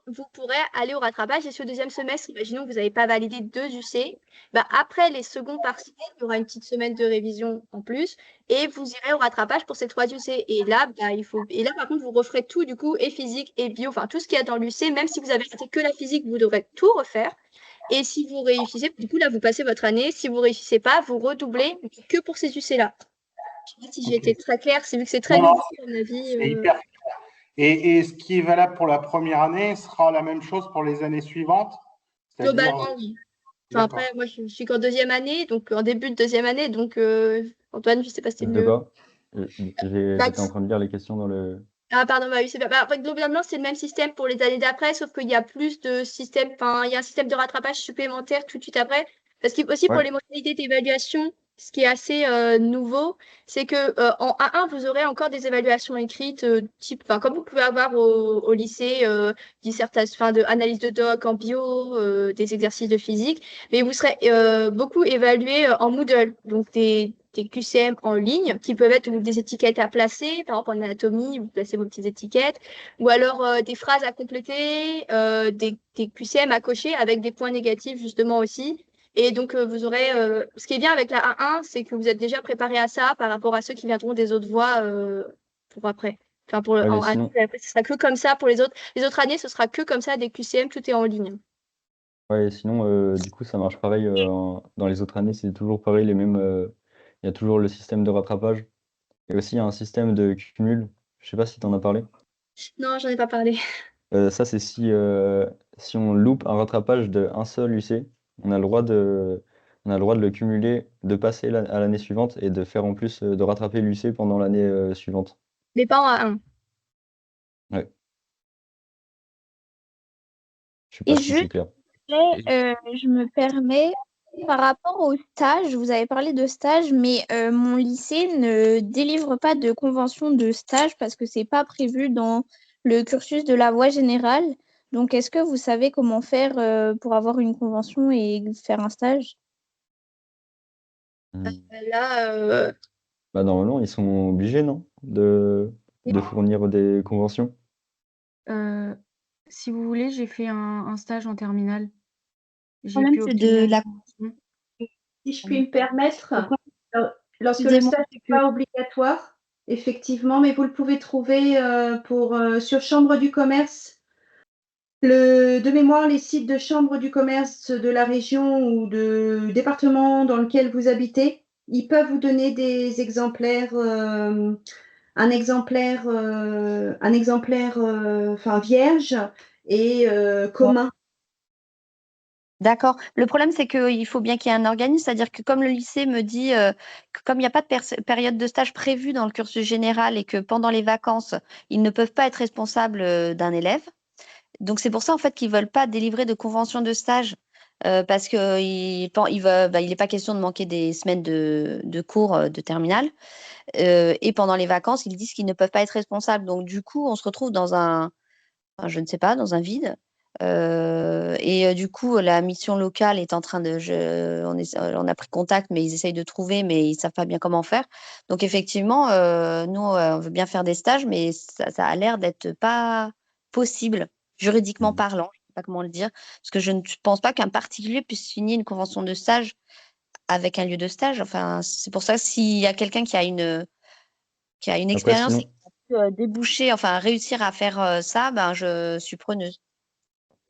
vous pourrez aller au rattrapage. Et ce deuxième semestre, imaginons que vous n'avez pas validé 2 UC, après les seconds partiels, il y aura une petite semaine de révision en plus et vous irez au rattrapage pour ces 3 UC. Et là, par contre, vous referez tout du coup, et physique et bio, enfin tout ce qu'il y a dans l'UC. Même si vous avez raté que la physique, vous devrez tout refaire. Et si vous réussissez, du coup, là, vous passez votre année. Si vous ne réussissez pas, vous redoublez que pour ces UC-là. Je ne sais pas si j'ai été très claire, c'est vu que c'est très Non, nouveau, à mon avis. c'est hyper clair. Et ce qui est valable pour la première année sera la même chose pour les années suivantes? Globalement, oui. Enfin, après, moi, je suis qu'en deuxième année, donc en début de deuxième année. Donc, Antoine, je ne sais pas si c'est De mieux. quoi? J'étais en train de lire les questions dans le. Ah, pardon, oui, c'est bien. Après, globalement, c'est le même système pour les années d'après, sauf qu'il y a plus de systèmes, enfin, il y a un système de rattrapage supplémentaire tout de suite après. Parce que aussi pour Ouais. les modalités d'évaluation, ce qui est assez nouveau, c'est que en A1, vous aurez encore des évaluations écrites, type, enfin, comme vous pouvez avoir au lycée, dissertation, enfin, de analyse de doc en bio, des exercices de physique, mais vous serez beaucoup évalué en Moodle, donc des QCM en ligne qui peuvent être des étiquettes à placer, par exemple en anatomie, vous placez vos petites étiquettes, ou alors des phrases à compléter, des QCM à cocher avec des points négatifs justement aussi. Et donc, vous aurez. Ce qui est bien avec la A1, c'est que vous êtes déjà préparé à ça par rapport à ceux qui viendront des autres voies pour après. Enfin, Ouais, mais en année, sinon, après, ce sera que comme ça pour les autres. Les autres années, ce sera que comme ça, des QCM, tout est en ligne. ouais, sinon du coup, ça marche pareil. Dans les autres années, c'est toujours pareil, les mêmes. Il y a toujours le système de rattrapage. Et aussi, il y a un système de cumul. Je sais pas si tu en as parlé. Non, j'en ai pas parlé. Ça, c'est si on loupe un rattrapage d'un seul UC, on a le droit on a le droit de le cumuler, de passer à l'année suivante et de faire en plus de rattraper l'UC pendant l'année suivante. Mais pas en A1. Ouais. Je sais Et pas si c'est juste, clair. je me permets, par rapport au stage, vous avez parlé de stage, mais mon lycée ne délivre pas de convention de stage parce que c'est pas prévu dans le cursus de la voie générale. Donc, est-ce que vous savez comment faire pour avoir une convention et faire un stage? Hmm. Là, Bah, normalement, ils sont obligés, non? De fournir des conventions. Si vous voulez, j'ai fait un stage en terminale. Le J'ai problème, pu c'est obtenir de une la... convention. Si je puis me permettre, lorsque le Excusez-moi, stage n'est pas obligatoire, effectivement, mais vous le pouvez trouver sur Chambre du commerce. De mémoire, les sites de Chambre du commerce de la région ou de département dans lequel vous habitez, ils peuvent vous donner des exemplaires, un exemplaire enfin, vierge et commun. D'accord. Le problème, c'est qu'il faut bien qu'il y ait un organisme, c'est-à-dire que comme le lycée me dit que comme il n'y a pas de période de stage prévue dans le cursus général et que pendant les vacances, ils ne peuvent pas être responsables d'un élève. Donc c'est pour ça en fait qu'ils veulent pas délivrer de convention de stage parce que il n'est pas question de manquer des semaines de cours de terminale. Et pendant les vacances, ils disent qu'ils ne peuvent pas être responsables. Donc du coup, on se retrouve je ne sais pas, dans un vide. Du coup, la mission locale est en train on a pris contact, mais ils essayent de trouver, mais ils savent pas bien comment faire. Donc effectivement, nous, on veut bien faire des stages, mais ça a l'air d'être pas possible, juridiquement parlant. Je sais pas comment le dire, parce que je ne pense pas qu'un particulier puisse signer une convention de stage avec un lieu de stage. Enfin, c'est pour ça que s'il y a quelqu'un qui a une Après, expérience et sinon, qui a pu déboucher, enfin réussir à faire ça, ben je suis preneuse.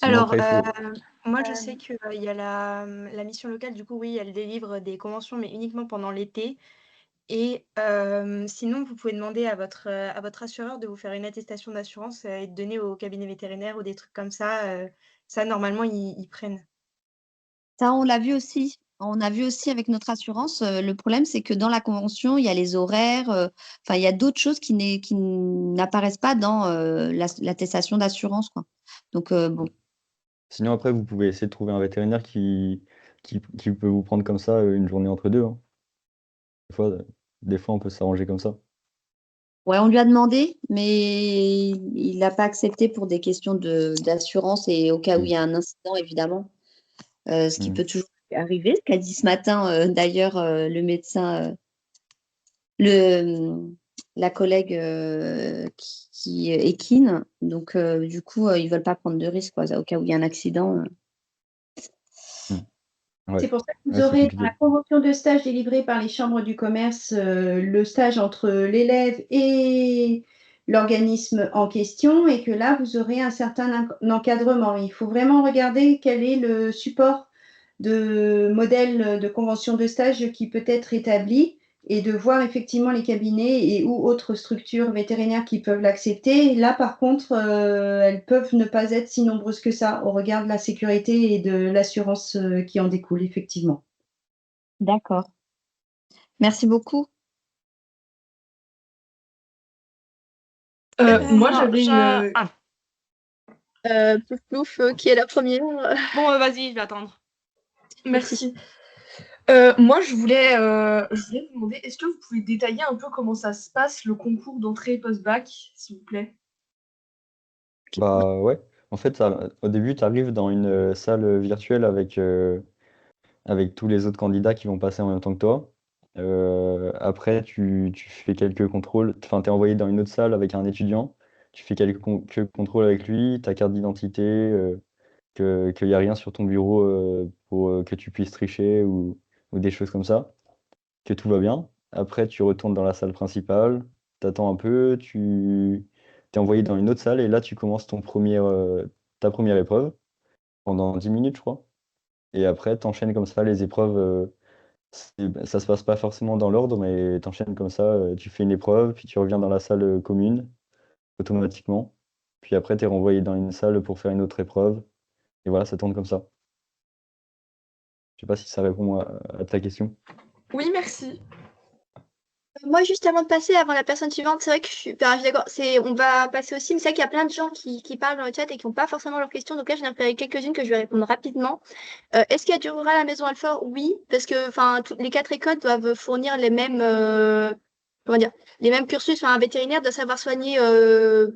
sinon Alors, après, il faut. moi, je sais qu'il y a la mission locale, du coup, oui, elle délivre des conventions, mais uniquement pendant l'été. Et sinon, vous pouvez demander à votre assureur de vous faire une attestation d'assurance et de donner au cabinet vétérinaire ou des trucs comme ça. Ça, normalement, ils prennent. Ça, on l'a vu aussi. On a vu aussi avec notre assurance. Le problème, c'est que dans la convention, il y a les horaires. Enfin, il y a d'autres choses qui n'apparaissent pas dans l'attestation d'assurance, quoi. Donc, bon. Sinon, après, vous pouvez essayer de trouver un vétérinaire qui peut vous prendre comme ça une journée entre deux, hein. Des fois, on peut s'arranger comme ça. Ouais, on lui a demandé, mais il n'a pas accepté pour des questions d'assurance et au cas où il y a un incident, évidemment, ce qui peut toujours arriver. Ce qu'a dit ce matin, d'ailleurs, le médecin, le la collègue qui est keen. Donc, du coup, ils veulent pas prendre de risques, quoi, au cas où il y a un accident. Ouais. C'est pour ça que vous Ouais, c'est aurez dans compliqué. la convention de stage délivrée par les chambres du commerce le stage entre l'élève et l'organisme en question et que là, vous aurez un certain encadrement. Il faut vraiment regarder quel est le support de modèle de convention de stage qui peut être établi et de voir effectivement les cabinets et ou autres structures vétérinaires qui peuvent l'accepter. Là, par contre, elles peuvent ne pas être si nombreuses que ça au regard de la sécurité et de l'assurance qui en découle, effectivement. D'accord. Merci beaucoup. Moi, Non, j'avais une. Plouf Plouf, qui est la première. Bon, vas-y, je vais attendre. Merci. Moi, je voulais vous demander, est-ce que vous pouvez détailler un peu comment ça se passe, le concours d'entrée post-bac, s'il vous plaît? Bah ouais. En fait, au début, tu arrives dans une salle virtuelle avec tous les autres candidats qui vont passer en même temps que toi. Après, tu fais quelques contrôles. Enfin, tu es envoyé dans une autre salle avec un étudiant. Tu fais quelques contrôles avec lui, ta carte d'identité, qu'il n'y a rien sur ton bureau pour que tu puisses tricher ou des choses comme ça, que tout va bien. Après, tu retournes dans la salle principale, tu attends un peu, tu t'es envoyé dans une autre salle et là, tu commences ta première épreuve pendant 10 minutes, je crois. Et après, tu enchaînes comme ça les épreuves. Ça se passe pas forcément dans l'ordre, mais tu enchaînes comme ça. Tu fais une épreuve, puis tu reviens dans la salle commune automatiquement. Puis après, tu es renvoyé dans une salle pour faire une autre épreuve. Et voilà, ça tourne comme ça. Je sais pas si ça répond à ta question. Oui, merci. Moi, juste avant de passer, avant la personne suivante, c'est vrai que je suis d'accord. On va passer aussi, mais c'est vrai qu'il y a plein de gens qui parlent dans le chat et qui n'ont pas forcément leurs questions. Donc là, j'en ai repéré quelques-unes que je vais répondre rapidement. Est-ce qu'il y a du rural à la Maison Alfort? Oui, parce que les 4 écoles doivent fournir les mêmes, comment dire, les mêmes cursus. Un vétérinaire doit savoir soigner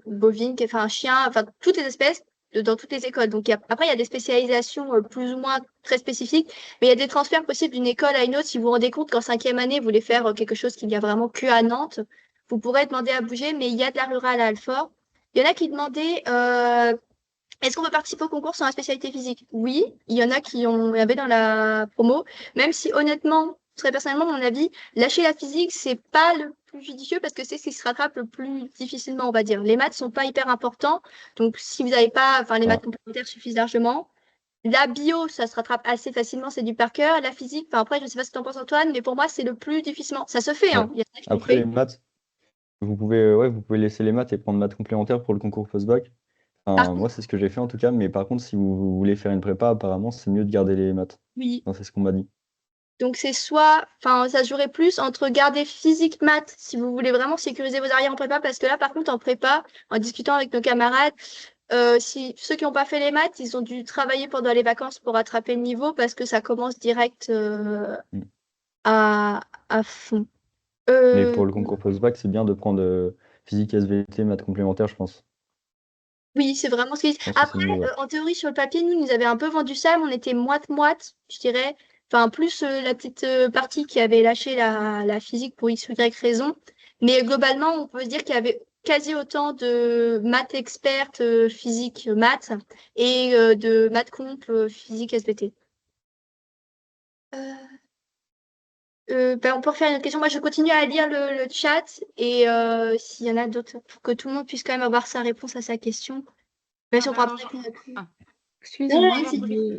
bovine, chien, toutes les espèces dans toutes les écoles. Donc après, il y a des spécialisations plus ou moins très spécifiques, mais il y a des transferts possibles d'une école à une autre. Si vous vous rendez compte qu'en 5e année, vous voulez faire quelque chose qu'il y a vraiment que à Nantes, vous pourrez demander à bouger, mais il y a de la rurale à Alfort. Il y en a qui demandaient est-ce qu'on peut participer au concours sur la spécialité physique? Oui, il y en a qui il y avait dans la promo, même si honnêtement, très personnellement, mon avis, lâcher la physique, c'est pas le plus judicieux parce que c'est ce qui se rattrape le plus difficilement, on va dire. Les maths sont pas hyper importants, donc si vous n'avez pas, les maths complémentaires suffisent largement. La bio, ça se rattrape assez facilement, c'est du par cœur. La physique, après, je ne sais pas ce que tu en penses, Antoine, mais pour moi, c'est le plus difficilement. Ça se fait, hein. Ouais. Il y en a qui l'ont Après, fait. les maths, vous pouvez laisser les maths et prendre maths complémentaires pour le concours post-bac. Par Moi, c'est ce que j'ai fait en tout cas, mais par contre, si vous voulez faire une prépa, apparemment, c'est mieux de garder les maths. Oui. Non, c'est ce qu'on m'a dit. Donc c'est soit, ça se jouerait plus entre garder physique maths si vous voulez vraiment sécuriser vos arrières en prépa, parce que là par contre en prépa, en discutant avec nos camarades, si ceux qui n'ont pas fait les maths, ils ont dû travailler pendant les vacances pour rattraper le niveau parce que ça commence direct à fond. Mais pour le concours post-bac, c'est bien de prendre physique, SVT, maths complémentaires, je pense. Oui, c'est vraiment ce qu'ils disent. Je pense que c'est Après, mieux, ouais. en théorie, sur le papier, nous avaient un peu vendu ça, mais on était moite-moite, je dirais. Plus la petite partie qui avait lâché la physique pour X ou Y raison. Mais globalement, on peut se dire qu'il y avait quasi autant de maths expertes physique maths et de maths comp physique SVT. On peut refaire une autre question. Moi, je continue à lire le chat et s'il y en a d'autres, pour que tout le monde puisse quand même avoir sa réponse à sa question. Même si on pourra pas répondre à tout. Excusez-moi, Ouais,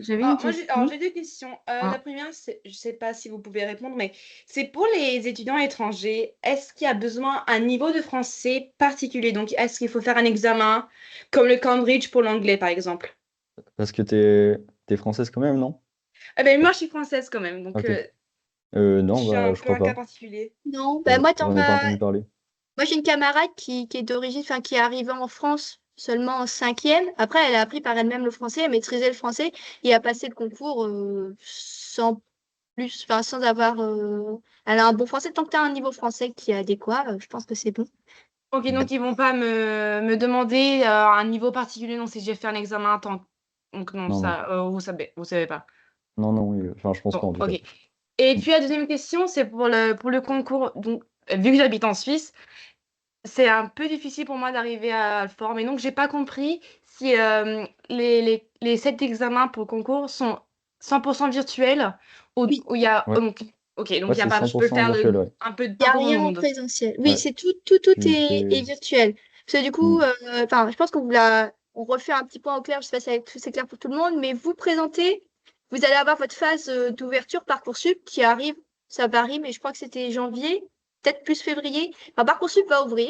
j'avais une question. J'ai deux questions. La première, je ne sais pas si vous pouvez répondre, mais c'est pour les étudiants étrangers, est-ce qu'il y a besoin d'un niveau de français particulier? Donc, est-ce qu'il faut faire un examen comme le Cambridge pour l'anglais, par exemple? Parce que t'es française quand même, non? Moi, je suis française quand même, donc Ok. je Non, suis un je peu crois un cas pas. particulier. Non, J'en ai pas entendu parler. moi j'ai une camarade qui est d'origine, qui est arrivée en France seulement en 5e. Après, elle a appris par elle-même le français, elle maîtrisait le français et a passé le concours sans plus, sans avoir. Elle a un bon français. Tant que tu as un niveau français qui est adéquat, je pense que c'est bon. Ok, donc ils vont pas me demander un niveau particulier, non, si j'ai fait un examen tant. Donc non, Non, ça, vous savez pas. non, oui, enfin, je pense pas Bon, en tout cas. ok. Et puis la deuxième question, c'est pour le concours. Donc, vu que j'habite en Suisse, c'est un peu difficile pour moi d'arriver à le former. Donc, j'ai pas compris si les sets d'examen pour le concours sont 100% virtuels ou Oui, il y a. Ouais, Donc, ok, donc ouais, il y a c'est pas, je peux le 100% faire virtuel, ouais. un peu il n'y a partout dans le rien en monde. présentiel. Oui, Ouais. c'est tout Tu est fais. virtuel. Parce que du coup, Hmm. je pense on refait un petit point au clair, je sais pas si c'est clair pour tout le monde, mais vous présentez, vous allez avoir votre phase d'ouverture Parcoursup qui arrive, ça varie, mais je crois que c'était janvier, peut-être plus février. Enfin, Parcoursup va ouvrir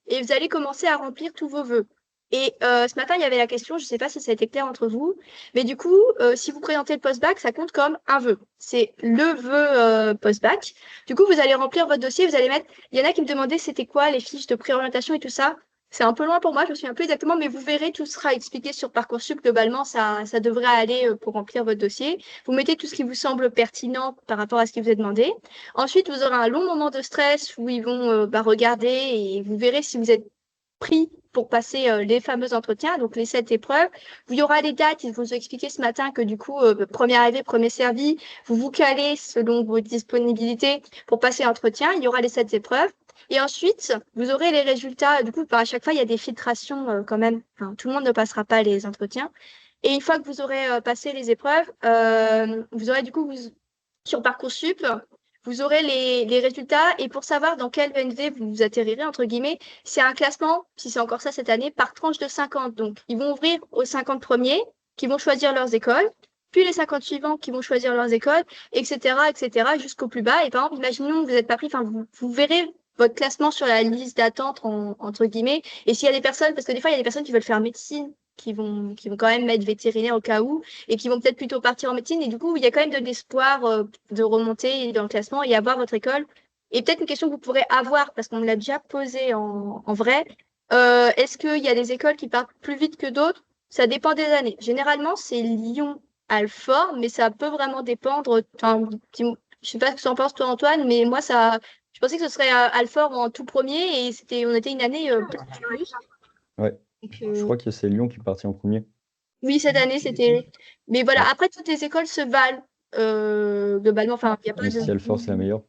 et vous allez commencer à remplir tous vos vœux. Et ce matin, il y avait la question, je ne sais pas si ça a été clair entre vous, mais du coup, si vous présentez le post-bac, ça compte comme un vœu. C'est le vœu post-bac. Du coup, vous allez remplir votre dossier, vous allez mettre. Il y en a qui me demandaient c'était quoi les fiches de préorientation et tout ça. C'est un peu loin pour moi, je me souviens plus exactement, mais vous verrez, tout sera expliqué sur Parcoursup. Globalement, ça devrait aller pour remplir votre dossier. Vous mettez tout ce qui vous semble pertinent par rapport à ce qui vous est demandé. Ensuite, vous aurez un long moment de stress où ils vont regarder et vous verrez si vous êtes pris pour passer les fameux entretiens, donc les 7 épreuves. Il y aura les dates, ils vous ont expliqué ce matin que du coup, premier arrivé, premier servi, vous vous calez selon vos disponibilités pour passer l'entretien. Il y aura les 7 épreuves. Et ensuite, vous aurez les résultats. Du coup, à chaque fois, il y a des filtrations quand même. Enfin, tout le monde ne passera pas les entretiens. Et une fois que vous aurez passé les épreuves, vous aurez du coup, sur Parcoursup, vous aurez les résultats. Et pour savoir dans quel ENV vous atterrirez, entre guillemets, c'est un classement, si c'est encore ça cette année, par tranche de 50. Donc, ils vont ouvrir aux 50 premiers qui vont choisir leurs écoles, puis les 50 suivants qui vont choisir leurs écoles, etc., jusqu'au plus bas. Et par exemple, imaginons que vous n'êtes pas pris, enfin, vous verrez votre classement sur la liste d'attente, entre guillemets. Et s'il y a des personnes, parce que des fois, il y a des personnes qui veulent faire médecine, qui vont quand même mettre vétérinaire au cas où, et qui vont peut-être plutôt partir en médecine. Et du coup, il y a quand même de l'espoir de remonter dans le classement et avoir votre école. Et peut-être une question que vous pourrez avoir, parce qu'on me l'a déjà posée en vrai, est-ce qu'il y a des écoles qui partent plus vite que d'autres? Ça dépend des années. Généralement, c'est Lyon, Alfort, mais ça peut vraiment dépendre. Enfin, je sais pas ce que tu en penses, toi, Antoine, mais moi, je pensais que ce serait Alfort en tout premier et on était une année plus. Ouais. Donc, Je crois que c'est Lyon qui est parti en premier. oui, cette année, c'était. Mais voilà, Ouais. après, toutes les écoles se valent globalement. Enfin, il n'y a pas Mais de. si Alfort, c'est la meilleure.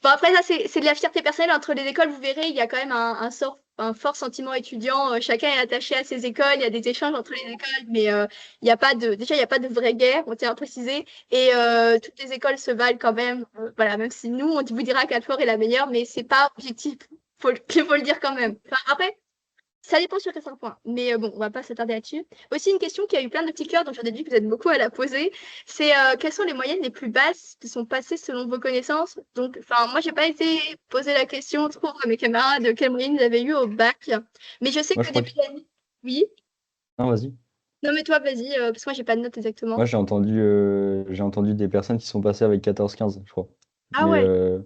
Bon, après, ça, c'est de la fierté personnelle entre les écoles. Vous verrez, il y a quand même un fort sentiment étudiant. Chacun est attaché à ses écoles. Il y a des échanges entre les écoles, mais il n'y a pas de. Déjà, il n'y a pas de vraie guerre, on tient à préciser. Et toutes les écoles se valent quand même. Voilà, même si nous, on vous dira qu'Alfort est la meilleure, mais c'est pas objectif. Il faut le dire quand même. Enfin, après. Ça dépend sur certains points, mais bon, on va pas s'attarder là-dessus. Aussi, une question qui a eu plein de petits cœurs, donc j'en ai dit que vous êtes beaucoup à la poser, c'est quelles sont les moyennes les plus basses qui sont passées selon vos connaissances? Donc, enfin, moi, j'ai pas été poser la question trop à mes camarades de quelle moyenne ils avaient eu au bac, mais je sais Moi, que je crois depuis l'année. Oui? Non, vas-y. Non, mais toi, vas-y, parce que moi, j'ai pas de notes Moi, exactement. j'ai entendu des personnes qui sont passées avec 14-15, je crois. Ah Mais, ouais.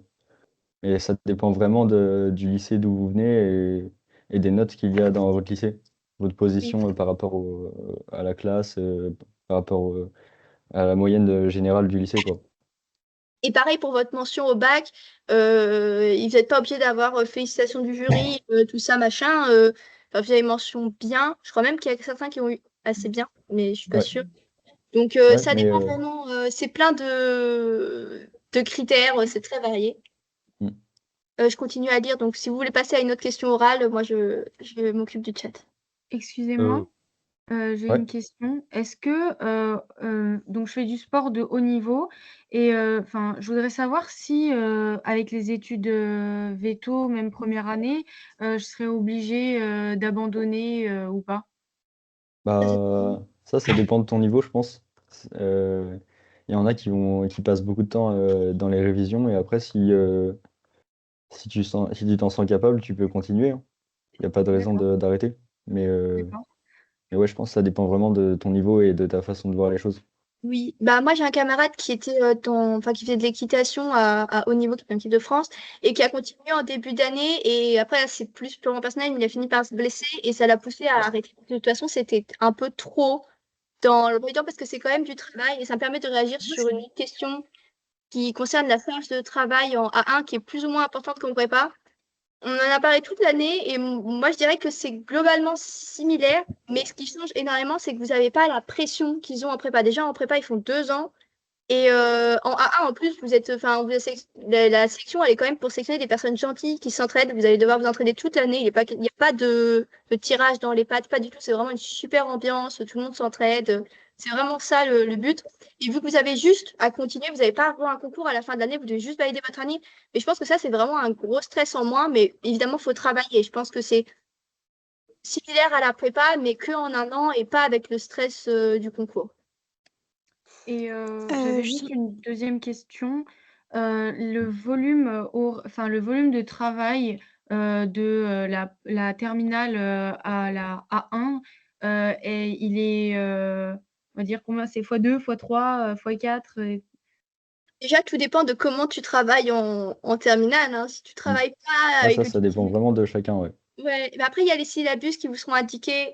mais ça dépend vraiment du lycée d'où vous venez et des notes qu'il y a dans votre lycée. Votre Oui. position par rapport à la classe, par rapport à la moyenne générale du lycée, quoi. Et pareil pour votre mention au bac, vous n'êtes pas obligé d'avoir félicitations du jury, tout ça, machin. Enfin, vous avez mention bien. Je crois même qu'il y a certains qui ont eu assez bien, mais je suis pas Ouais, sûre. Donc ouais, ça mais dépend vraiment. C'est plein de critères, c'est très varié. hmm. Je continue à lire, donc si vous voulez passer à une autre question orale, moi je m'occupe du chat. Excusez-moi. J'ai Ouais. une question. Est-ce que donc je fais du sport de haut niveau et enfin je voudrais savoir si avec les études veto, même première année, je serais obligée d'abandonner ou pas. Ça dépend de ton niveau, je pense. Il y en a qui passent beaucoup de temps dans les révisions et après, si tu t'en sens capable, tu peux continuer, hein. Il n'y a pas de raison D'accord, d'arrêter. Mais, d'accord. mais ouais, je pense que ça dépend vraiment de ton niveau et de ta façon de voir les choses. Oui, bah moi j'ai un camarade qui était enfin qui faisait de l'équitation à haut niveau, qui est en équipe de France, et qui a continué en début d'année, et après c'est plus purement personnel, il a fini par se blesser et ça l'a poussé à arrêter. De toute façon, c'était un peu trop dans le premier temps parce que c'est quand même du travail et ça me permet de réagir sur une question qui concerne la charge de travail en A1 qui est plus ou moins importante qu'en prépa. On en a parlé toute l'année et moi je dirais que c'est globalement similaire, mais ce qui change énormément, c'est que vous n'avez pas la pression qu'ils ont en prépa. Déjà en prépa, ils font 2 ans Et en A1, en plus, vous êtes, enfin, la section, elle est quand même pour sélectionner des personnes gentilles qui s'entraident. Vous allez devoir vous entraîner toute l'année. Il n'y a pas de tirage dans les pattes, pas du tout. C'est vraiment une super ambiance. Tout le monde s'entraide. C'est vraiment ça le but. Et vu que vous avez juste à continuer, vous n'avez pas à avoir un concours à la fin de l'année, vous devez juste valider votre année. Mais je pense que ça, c'est vraiment un gros stress en moins. Mais évidemment, il faut travailler. Je pense que c'est similaire à la prépa, mais qu'en un an et pas avec le stress du concours. Et j'avais juste une deuxième question. Le volume, le volume de travail de la terminale à la A1, il est, on va dire combien? C'est x2, x3, x4 Déjà, tout dépend de comment tu travailles en terminale. Hein. Si tu travailles pas avec Ça dépend vraiment de chacun, ouais. Ouais, mais après, il y a les syllabus qui vous seront indiqués,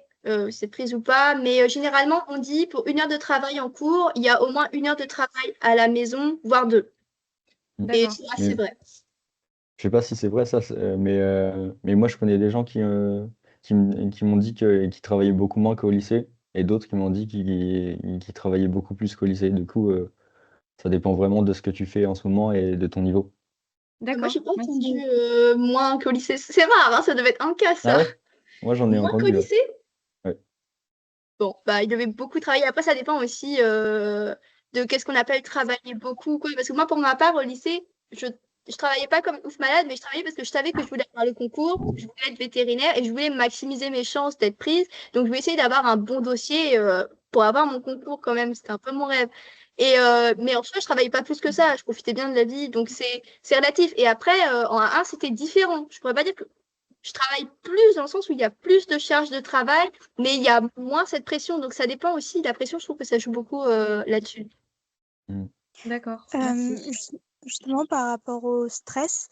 c'est prise ou pas. Mais généralement, on dit pour 1 heure de travail en cours, il y a au moins 1 heure de travail à la maison, voire 2. Et c'est assez vrai. Je sais pas si c'est vrai ça, mais moi je connais des gens qui m'ont dit qu'ils travaillaient beaucoup moins qu'au lycée, et d'autres qui m'ont dit qu'ils travaillaient beaucoup plus qu'au lycée. Du coup, ça dépend vraiment de ce que tu fais en ce moment et de ton niveau. Moi, j'ai pas entendu moins qu'au lycée. C'est rare, hein, ça devait être un cas, ça. Ah ouais? Moi j'en ai Moins qu'au entendu. lycée? Ouais. Bon, bah, il devait beaucoup travailler. Après, ça dépend aussi de qu'est-ce qu'on appelle travailler beaucoup, quoi. Parce que moi, pour ma part, au lycée, je travaillais pas comme ouf malade, mais je travaillais parce que je savais que je voulais avoir le concours, je voulais être vétérinaire et je voulais maximiser mes chances d'être prise. Donc, je voulais essayer d'avoir un bon dossier pour avoir mon concours quand même. C'était un peu mon rêve. Mais en soi, je travaillais pas plus que ça. Je profitais bien de la vie. Donc, c'est relatif. Et après, en A1, c'était différent. Je pourrais pas dire que je travaille plus dans le sens où il y a plus de charges de travail, mais il y a moins cette pression. Donc, ça dépend aussi. La pression, je trouve que ça joue beaucoup là-dessus. D'accord. Justement, par rapport au stress,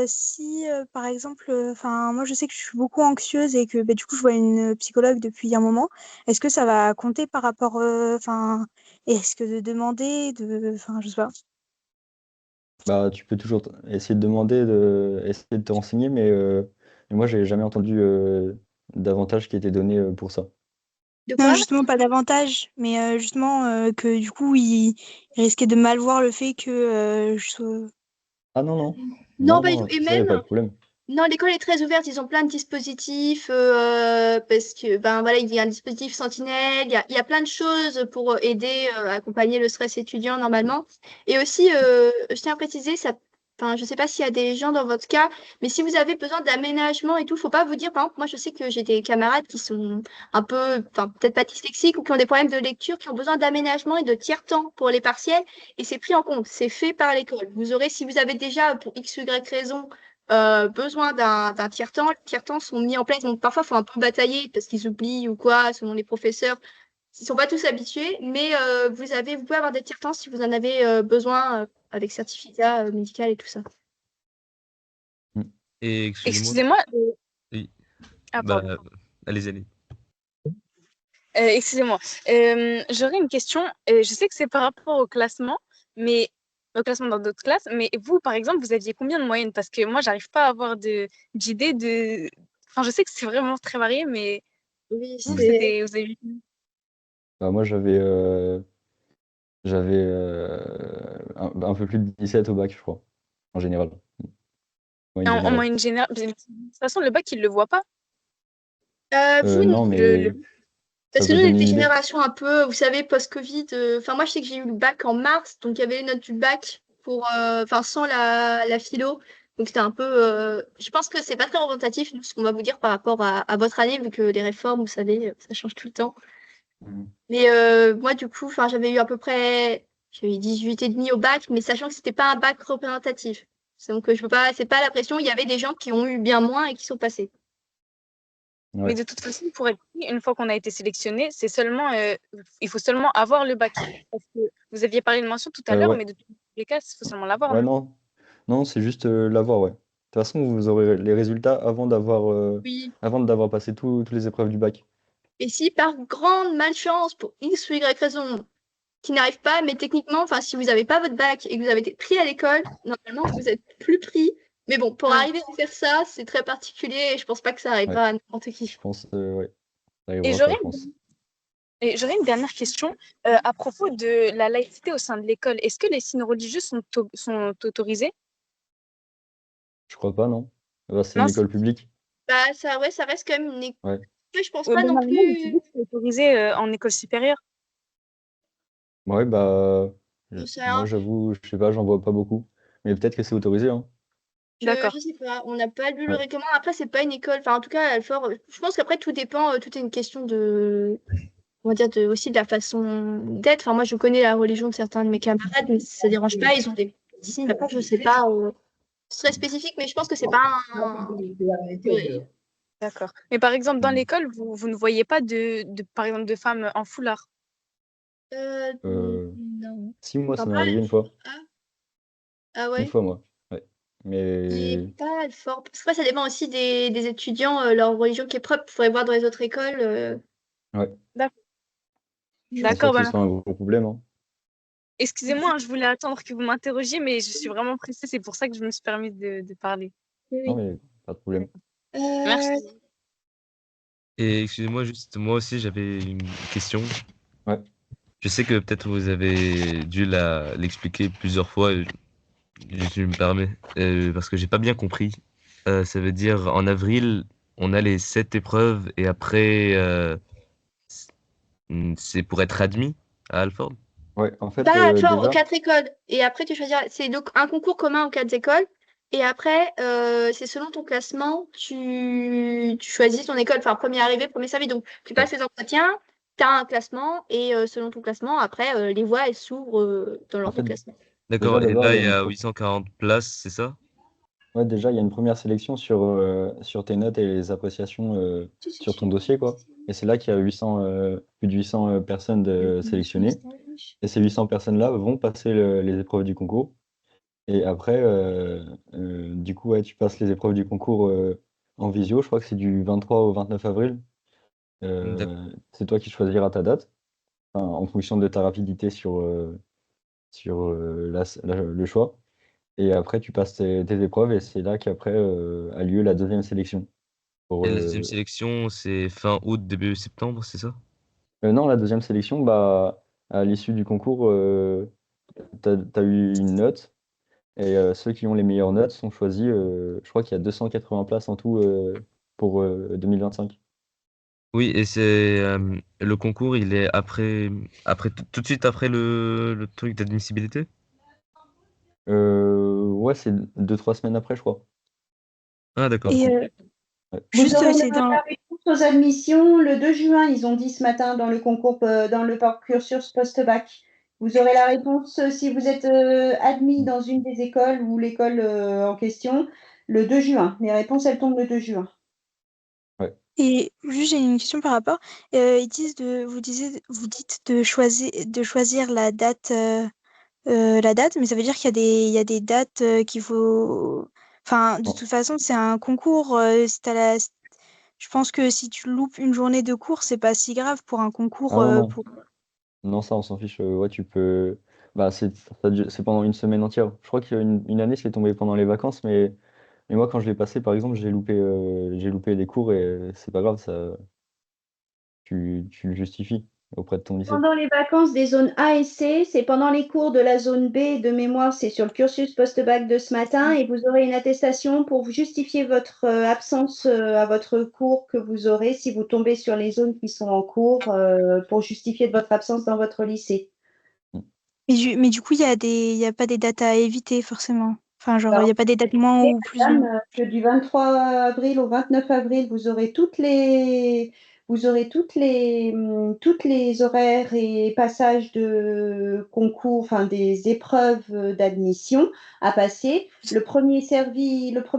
si par exemple, moi je sais que je suis beaucoup anxieuse et que du coup je vois une psychologue depuis un moment, est-ce que ça va compter par rapport, est-ce que de demander, je sais pas. Bah, tu peux toujours essayer de demander, essayer de te renseigner, mais moi j'ai jamais entendu d'avantages qui étaient donnés pour ça. De Non, quoi? justement pas davantage, mais justement que du coup il risquait de mal voir le fait que je sois. Ah non. Non, Non, et ça, y a même, pas de problème. non, l'école est très ouverte. Ils ont plein de dispositifs parce que, ben voilà, il y a un dispositif Sentinelle. Il y a plein de choses pour aider, accompagner le stress étudiant normalement. Et aussi, je tiens à préciser, enfin, je sais pas s'il y a des gens dans votre cas, mais si vous avez besoin d'aménagement et tout, faut pas vous dire, par exemple, moi, je sais que j'ai des camarades qui sont un peu, enfin, peut-être pas dyslexiques ou qui ont des problèmes de lecture, qui ont besoin d'aménagement et de tiers-temps pour les partiels. Et c'est pris en compte. C'est fait par l'école. Vous aurez, si vous avez déjà, pour X, Y raison, besoin d'un tiers-temps. Les tiers-temps sont mis en place. Donc, parfois, il faut un peu batailler parce qu'ils oublient ou quoi, selon les professeurs. Ils ne sont pas tous habitués, mais vous pouvez avoir des tiers-temps si vous en avez besoin avec certificat médical et tout ça. Et Excusez-moi. Oui. Ah, Bah, pardon. allez. Excusez-moi. J'aurais une question. Je sais que c'est par rapport au classement, mais au classement dans d'autres classes. Mais vous, par exemple, vous aviez combien de moyenne? Parce que moi, j'arrive pas à avoir d'idée de. Enfin, je sais que c'est vraiment très varié, mais Oui, vous avez eu. Bah, moi j'avais un peu plus de 17 au bac, je crois, en général. Moyenne En générale. moyenne générale. De toute façon, le bac, il le voit pas. Vous, Non, mais parce ça que peut nous, on est donner des une idée. générations un peu, vous savez, post-Covid. Enfin, moi, je sais que j'ai eu le bac en mars, donc il y avait les notes du bac pour, sans la philo. Donc c'était un peu. Je pense que c'est pas très représentatif, nous, ce qu'on va vous dire par rapport à votre année, vu que les réformes, vous savez, ça change tout le temps. Mais moi, du coup, j'avais eu à peu près. J'ai eu 18,5 au bac, mais sachant que c'était pas un bac représentatif. Donc je peux pas, c'est pas la pression. Il y avait des gens qui ont eu bien moins et qui sont passés. Mais de toute façon, pour être pris, une fois qu'on a été sélectionné, c'est seulement, il faut seulement avoir le bac. Parce que vous aviez parlé de mention tout à l'heure, Ouais. mais de tous les cas, il faut seulement l'avoir. Ouais, non, c'est juste l'avoir, ouais. De toute façon, vous aurez les résultats avant Oui. d'avoir passé toutes les épreuves du bac. Et si par grande malchance, pour X ou Y raison, qui n'arrive pas, mais techniquement, si vous n'avez pas votre bac et que vous avez été pris à l'école, normalement, vous êtes plus pris. Mais bon, pour arriver à faire ça, c'est très particulier et je pense pas que ça arrivera à n'importe qui. Je pense, ouais. Ça Et arrivera pas, je pense. Et j'aurais une dernière question à propos de la laïcité au sein de l'école. Est-ce que les signes religieux sont autorisés? Je crois pas, non? Bah, c'est Non, une école publique. Bah, ça, ouais, ça reste quand même une école. Ouais. Je pense pas bah, non normalement, on se plus. dit que c'est autorisé en école supérieure. Ouais, bah, J'en sais moi, rien. j'avoue, je sais pas, j'en vois pas beaucoup. Mais peut-être que c'est autorisé, hein. D'accord. Je sais pas, on n'a pas lu le Ouais. règlement. Après, c'est pas une école. Enfin, en tout cas, Alfort, je pense qu'après, tout dépend. Tout est une question de, on va dire, aussi de la façon d'être. Enfin, moi, je connais la religion de certains de mes camarades, mais ça dérange pas. Ils ont des signes. Après, je sais pas. C'est très spécifique, mais je pense que c'est pas un. Ouais. D'accord. Mais par exemple, dans l'école, vous ne voyez pas par exemple, de femmes en foulard. Non. 6 mois, ça Enfin, m'est pas arrivé une fois. Ah Une ouais. fois, moi. Ouais. Et Mais pas Alfort. Parce que après, ça dépend aussi des étudiants, leur religion qui est propre. Il faudrait voir dans les autres écoles. ouais, D'accord. je pense pas D'accord, que ce bah, soit un gros problème, hein. excusez-moi, hein, je voulais attendre que vous m'interrogiez, mais je suis vraiment pressée. C'est pour ça que je me suis permis de parler. Non, mais pas de problème. Merci. Et excusez-moi, juste, moi aussi, j'avais une question. Ouais. Je sais que peut-être vous avez dû l'expliquer plusieurs fois, je me permets, parce que j'ai pas bien compris. Ça veut dire, en avril, on a les 7 épreuves et après, c'est pour être admis à Alford? Ouais, en fait, Pas Alfort, aux déjà, 4 écoles. Et après, tu choisiras. C'est donc un concours commun aux 4 écoles. Et après, c'est selon ton classement, tu choisis ton école. Enfin, premier arrivé, premier servi. Donc, tu passes les entretiens, tu as un classement. Et selon ton classement, après, les voies, elles s'ouvrent dans en l'ordre de fait, classement. déjà, D'accord, et d'abord, là, il y a 840 places, c'est ça? ouais, déjà, il y a une première sélection sur tes notes et les appréciations sur ton dossier, quoi. Et c'est là qu'il y a 800, plus de 800 personnes sélectionnées. Et ces 800 personnes-là vont passer les épreuves du concours. Et après, du coup, ouais, tu passes les épreuves du concours en visio. Je crois que c'est du 23 au 29 avril. C'est toi qui choisiras ta date, enfin, en fonction de ta rapidité sur le choix. Et après, tu passes tes épreuves et c'est là qu'après a lieu la deuxième sélection. Pour, Et la deuxième sélection, c'est fin août, début septembre, c'est ça? non, la deuxième sélection, bah, à l'issue du concours, tu as eu une note et ceux qui ont les meilleures notes sont choisis. Je crois qu'il y a 280 places en tout pour 2025. Oui, et le concours, il est après tout de suite après le truc d'admissibilité? Ouais, c'est 2-3 semaines après, je crois. Ah, d'accord. Et Ouais. Vous juste, aurez c'est dans. la réponse aux admissions le 2 juin, ils ont dit ce matin dans le concours, dans le cursus post-bac. Vous aurez la réponse si vous êtes admis dans une des écoles ou l'école en question le 2 juin. Les réponses, elles tombent le 2 juin. Ouais. Et juste, j'ai une question par rapport. Ils disent vous dites de choisir la date, mais ça veut dire qu'il y a des dates qu'il faut. Enfin, de Non, toute façon, c'est un concours. Si je pense que si tu loupes une journée de cours, c'est pas si grave pour un concours. ah non, non. Pour. Non, ça, on s'en fiche. Ouais, tu peux. Bah, c'est pendant une semaine entière. Je crois qu'une année, c'est tombé pendant les vacances, mais moi, quand je l'ai passé, par exemple, j'ai loupé des cours et c'est pas grave, ça, tu le justifies auprès de ton lycée. Pendant les vacances des zones A et C, c'est pendant les cours de la zone B de mémoire, c'est sur le cursus post-bac de ce matin et vous aurez une attestation pour vous justifier votre absence à votre cours que vous aurez si vous tombez sur les zones qui sont en cours pour justifier de votre absence dans votre lycée. Mais du coup, il y a pas des dates à éviter forcément. Enfin, genre, il Alors, n'y a pas des dates moins ou plus. madame, que du 23 avril au 29 avril, toutes les horaires et passages de concours, enfin des épreuves d'admission à passer. Le premier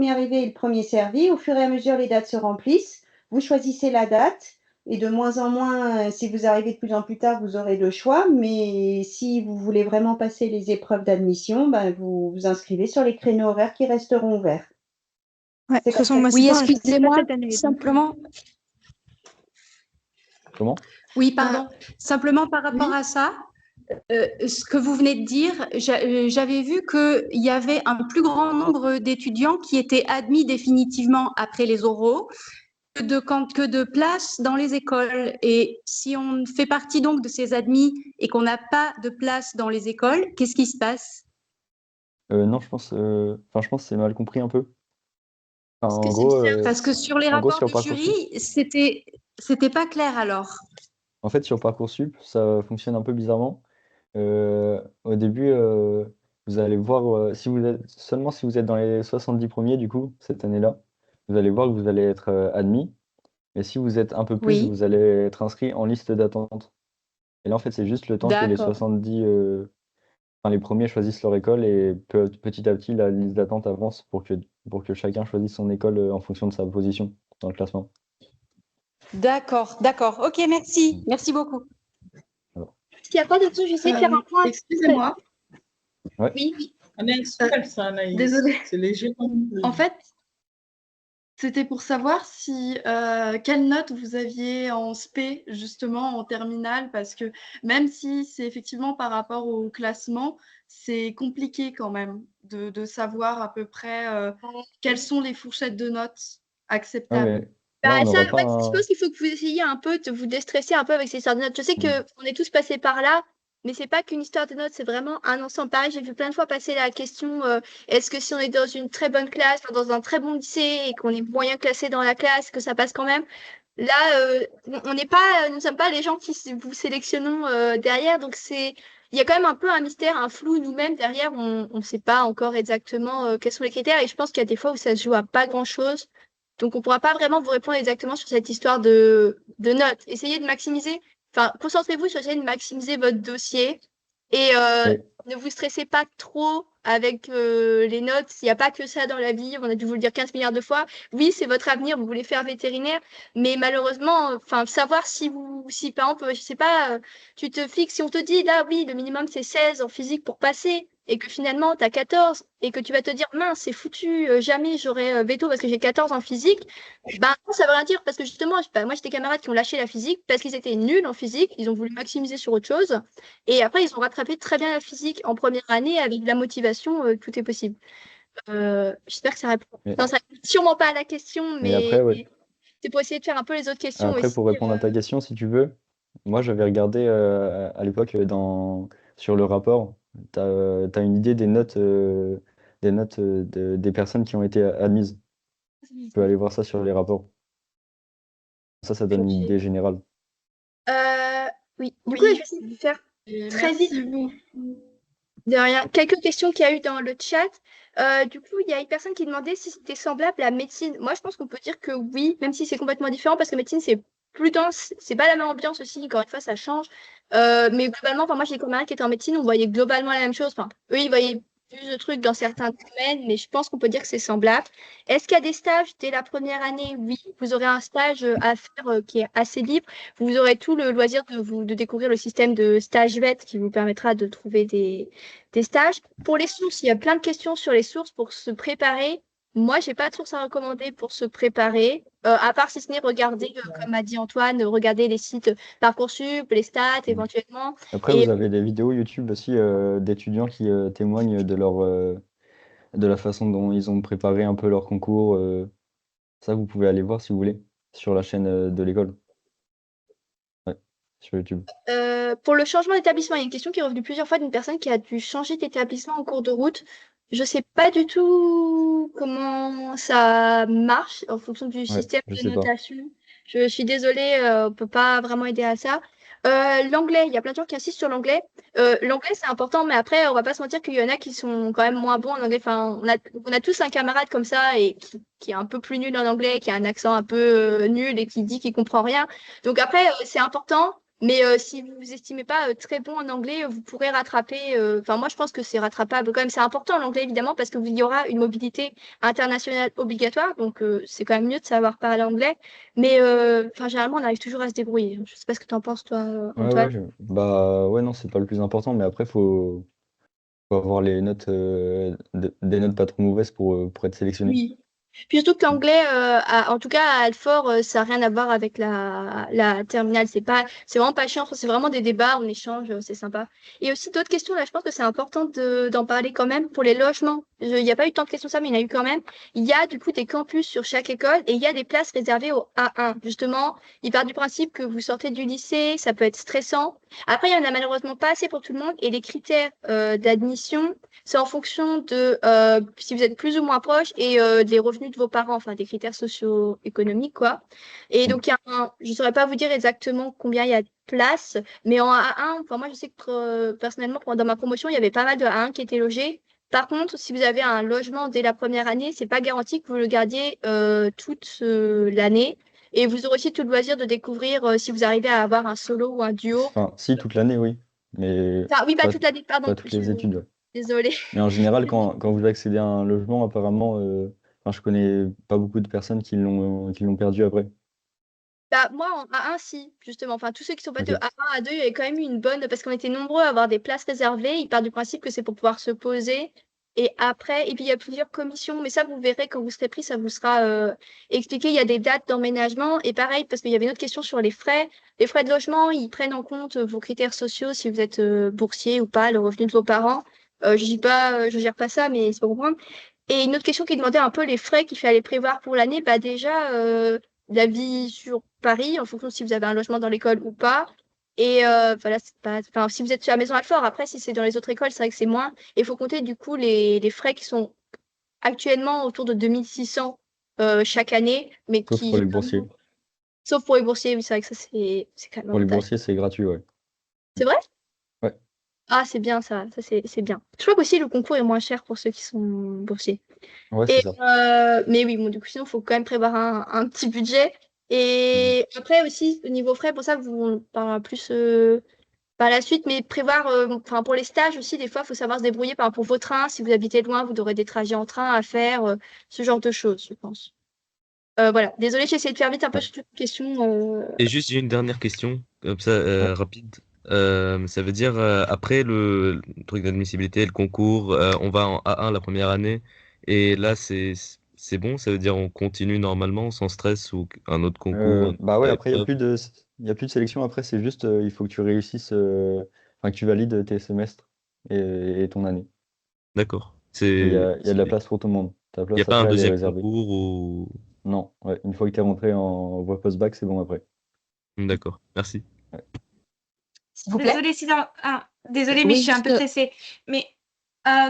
arrivé et le premier servi. Au fur et à mesure, les dates se remplissent. Vous choisissez la date. Et de moins en moins, si vous arrivez de plus en plus tard, vous aurez le choix. Mais si vous voulez vraiment passer les épreuves d'admission, ben, vous vous inscrivez sur les créneaux horaires qui resteront ouverts. Ouais, de C'est toute comme façon, ça. moi, Oui, c'est pas excusez-moi, cette année. simplement. Comment? Oui, pardon. Simplement par rapport à ça, ce que vous venez de dire, j'avais vu qu'il y avait un plus grand nombre d'étudiants qui étaient admis définitivement après les oraux que de place dans les écoles. Et si on fait partie donc de ces admis et qu'on n'a pas de place dans les écoles, qu'est-ce qui se passe? Non, je pense que c'est mal compris un peu. Enfin, Parce en que c'est gros, bizarre. Parce que sur les en gros, rapports sur du Parcoursup, jury, c'était pas clair alors. en fait, sur Parcoursup, ça fonctionne un peu bizarrement. Au début, vous allez voir, seulement si vous êtes dans les 70 premiers, du coup, cette année-là, vous allez voir que vous allez être admis. Mais si vous êtes un peu plus, Oui, vous allez être inscrit en liste d'attente. Et là, en fait, c'est juste le temps que les d'accord. 70, enfin, les premiers choisissent leur école et petit à petit, la liste d'attente avance pour que chacun choisisse son école en fonction de sa position dans le classement. D'accord, d'accord. Ok, merci. Merci beaucoup. Voilà. S'il n'y a pas de tout, j'essaie de faire un point. Excusez-moi. Ouais. Oui, Anaïs, ça, Anaïs. Désolée. C'est léger. En fait, c'était pour savoir si quelle note vous aviez en spé justement en terminale, parce que même si c'est effectivement par rapport au classement, c'est compliqué quand même de savoir à peu près quelles sont les fourchettes de notes Ah, acceptables. mais là, on ça, n'aura pas je pense qu'il faut que vous essayiez un peu de vous déstresser un peu avec ces histoires de notes. Je sais qu'on est tous passés par là, mais c'est pas qu'une histoire de notes, c'est vraiment un ensemble. Pareil, j'ai vu plein de fois passer la question est-ce que si on est dans une très bonne classe, dans un très bon lycée et qu'on est moyen classé dans la classe, que ça passe quand même? Là, on n'est pas, nous ne sommes pas les gens qui vous sélectionnons derrière, donc il y a quand même un peu un mystère, un flou nous-mêmes derrière. On ne sait pas encore exactement quels sont les critères, et je pense qu'il y a des fois où ça se joue à pas grand-chose. Donc, on ne pourra pas vraiment vous répondre exactement sur cette histoire de notes. Essayez de maximiser, enfin, concentrez-vous sur essayer de maximiser votre dossier et Oui. ne vous stressez pas trop avec les notes. Il n'y a pas que ça dans la vie. On a dû vous le dire 15 milliards de fois. Oui, c'est votre avenir, vous voulez faire vétérinaire, mais malheureusement, enfin, savoir si par exemple, je sais pas, tu te fixes, si on te dit là, oui, le minimum c'est 16 en physique pour passer, et que finalement tu as 14, et que tu vas te dire, mince, c'est foutu, jamais j'aurai veto parce que j'ai 14 en physique, ben ça veut rien dire parce que justement, moi j'ai des camarades qui ont lâché la physique parce qu'ils étaient nuls en physique, ils ont voulu maximiser sur autre chose, et après ils ont rattrapé très bien la physique en première année avec de la motivation, tout est possible. J'espère que ça répond. Mais, Non, ça répond sûrement pas à la question, mais après, ouais. c'est pour essayer de faire un peu les autres questions Après, aussi. pour répondre à ta question, si tu veux, moi j'avais regardé à l'époque sur le rapport, tu as une idée des personnes qui ont été admises. Tu peux aller voir ça sur les rapports. Ça donne une idée générale. Oui, du coup, je vais essayer de faire très vite. De rien. Quelques questions qu'il y a eu dans le chat. Du coup, il y a une personne qui demandait si c'était semblable à médecine. Moi, je pense qu'on peut dire que oui, même si c'est complètement différent, parce que médecine, c'est plus dense, c'est pas la même ambiance aussi, encore une fois, ça change. Mais globalement, enfin, moi, j'ai des camarades qui étaient en médecine, on voyait globalement la même chose. Enfin, eux, ils voyaient plus de trucs dans certains domaines, mais je pense qu'on peut dire que c'est semblable. Est-ce qu'il y a des stages dès la première année? Oui, vous aurez un stage à faire qui est assez libre. Vous aurez tout le loisir de découvrir le système de stage VET qui vous permettra de trouver des stages. Pour les sources, il y a plein de questions sur les sources pour se préparer. Moi, j'ai pas de source à recommander pour se préparer, à part si ce n'est regarder, comme a dit Antoine, regarder les sites Parcoursup, les stats éventuellement. Après, Et vous avez des vidéos YouTube aussi d'étudiants qui témoignent de la façon dont ils ont préparé un peu leur concours. Ça, vous pouvez aller voir si vous voulez, sur la chaîne de l'école. Ouais, sur YouTube. pour le changement d'établissement, il y a une question qui est revenue plusieurs fois d'une personne qui a dû changer d'établissement en cours de route. Je ne sais pas du tout comment ça marche en fonction du Ouais, système je de sais pas. notation. Je suis désolée, on ne peut pas vraiment aider à ça. L'anglais, il y a plein de gens qui insistent sur l'anglais. L'anglais, c'est important, mais après, on va pas se mentir qu'il y en a qui sont quand même moins bons en anglais. Enfin, on a tous un camarade comme ça et qui est un peu plus nul en anglais, qui a un accent un peu nul et qui dit qu'il comprend rien. Donc après, c'est important. Mais si vous vous estimez pas très bon en anglais, vous pourrez rattraper. Enfin, moi, je pense que c'est rattrapable quand même. C'est important l'anglais, évidemment, parce qu'il y aura une mobilité internationale obligatoire. Donc, c'est quand même mieux de savoir parler anglais. Mais enfin, généralement, on arrive toujours à se débrouiller. Je sais pas ce que tu en penses, toi, Ouais, Antoine. bah ouais, non, c'est pas le plus important, mais après, faut avoir les notes, des notes pas trop mauvaises pour être sélectionné. Oui. Puis surtout que l'anglais, en tout cas à Alfort, ça n'a rien à voir avec la terminale. C'est vraiment pas chiant. C'est vraiment des débats, on échange, c'est sympa. Et aussi d'autres questions, là, je pense que c'est important d'en parler quand même pour les logements. il n'y a pas eu tant de questions ça, mais il y en a eu quand même. Il y a du coup des campus sur chaque école et il y a des places réservées au A1. Justement, il part du principe que vous sortez du lycée, ça peut être stressant. Après, il n'y en a malheureusement pas assez pour tout le monde et les critères d'admission, c'est en fonction de si vous êtes plus ou moins proche et des revenus de vos parents, enfin des critères socio-économiques, quoi. Et donc, je ne saurais pas vous dire exactement combien il y a de places, mais en A1, enfin, moi, je sais que personnellement, dans ma promotion, il y avait pas mal de A1 qui étaient logés. Par contre, si vous avez un logement dès la première année, c'est pas garanti que vous le gardiez toute l'année. Et vous aurez aussi tout le loisir de découvrir si vous arrivez à avoir un solo ou un duo. Enfin, si, toute l'année, oui. Mais Enfin, oui, pas pas, toute l'année, pardon. pas toutes les études. Ouais. Désolée. Mais en général, quand vous accédez à un logement, apparemment, enfin, je connais pas beaucoup de personnes qui l'ont perdu après. Bah, moi, en A1, si, justement. Enfin, tous ceux qui sont passés de Ok. A1 à 2, il y avait quand même eu une bonne. Parce qu'on était nombreux à avoir des places réservées. Ils partent du principe que c'est pour pouvoir se poser. Et après, et puis il y a plusieurs commissions. Mais ça, vous verrez quand vous serez pris, ça vous sera expliqué. Il y a des dates d'emménagement. Et pareil, parce qu'il y avait une autre question sur les frais. Les frais de logement, ils prennent en compte vos critères sociaux, si vous êtes boursier ou pas, le revenu de vos parents. Je gère pas ça, mais c'est pour comprendre. Et une autre question qui demandait un peu les frais qu'il fallait prévoir pour l'année, bah déjà, la vie sur Paris, en fonction de si vous avez un logement dans l'école ou pas. Et voilà, c'est pas, enfin, si vous êtes sur la maison Alfort, après, si c'est dans les autres écoles, c'est vrai que c'est moins. Et il faut compter du coup les frais qui sont actuellement autour de 2600 chaque année, mais Sauf pour qui, les boursiers. sauf pour les boursiers, oui, c'est vrai que ça, c'est quand même Pour les avantageux. boursiers, c'est gratuit, ouais. C'est vrai? Ouais. Ah, c'est bien ça, c'est bien. Je crois qu'aussi le concours est moins cher pour ceux qui sont boursiers. Ouais, c'est Et, ça. mais oui, bon, du coup, sinon, il faut quand même prévoir un petit budget. Et après aussi, au niveau frais, pour ça, on parlera plus par la suite, mais prévoir, enfin, pour les stages aussi, des fois, il faut savoir se débrouiller par rapport pour vos trains. Si vous habitez loin, vous aurez des trajets en train à faire, ce genre de choses, je pense. Voilà, désolée, j'ai essayé de faire vite un peu Ouais. sur toutes les questions. Et juste, j'ai une dernière question, comme ça, Ouais. rapide. Ça veut dire, après le truc d'admissibilité, le concours, on va en A1 la première année, et là, c'est bon, ça veut dire on continue normalement, sans stress, ou un autre concours, une Bah ouais, autre après, épreuve. il y a plus de sélection. Après, c'est juste, il faut que tu réussisses, enfin, que tu valides tes semestres et ton année. D'accord. Et il y C'est, a, il y a de la place pour tout le monde. Ta il n'y a place, pas un après, elle est deuxième réservée. concours ou... Non, ouais, une fois que tu es rentré en voie post-bac, c'est bon après. D'accord, merci. Ouais. S'il vous plaît. Désolée, mais je Oui, suis un juste. peu pressée. Mais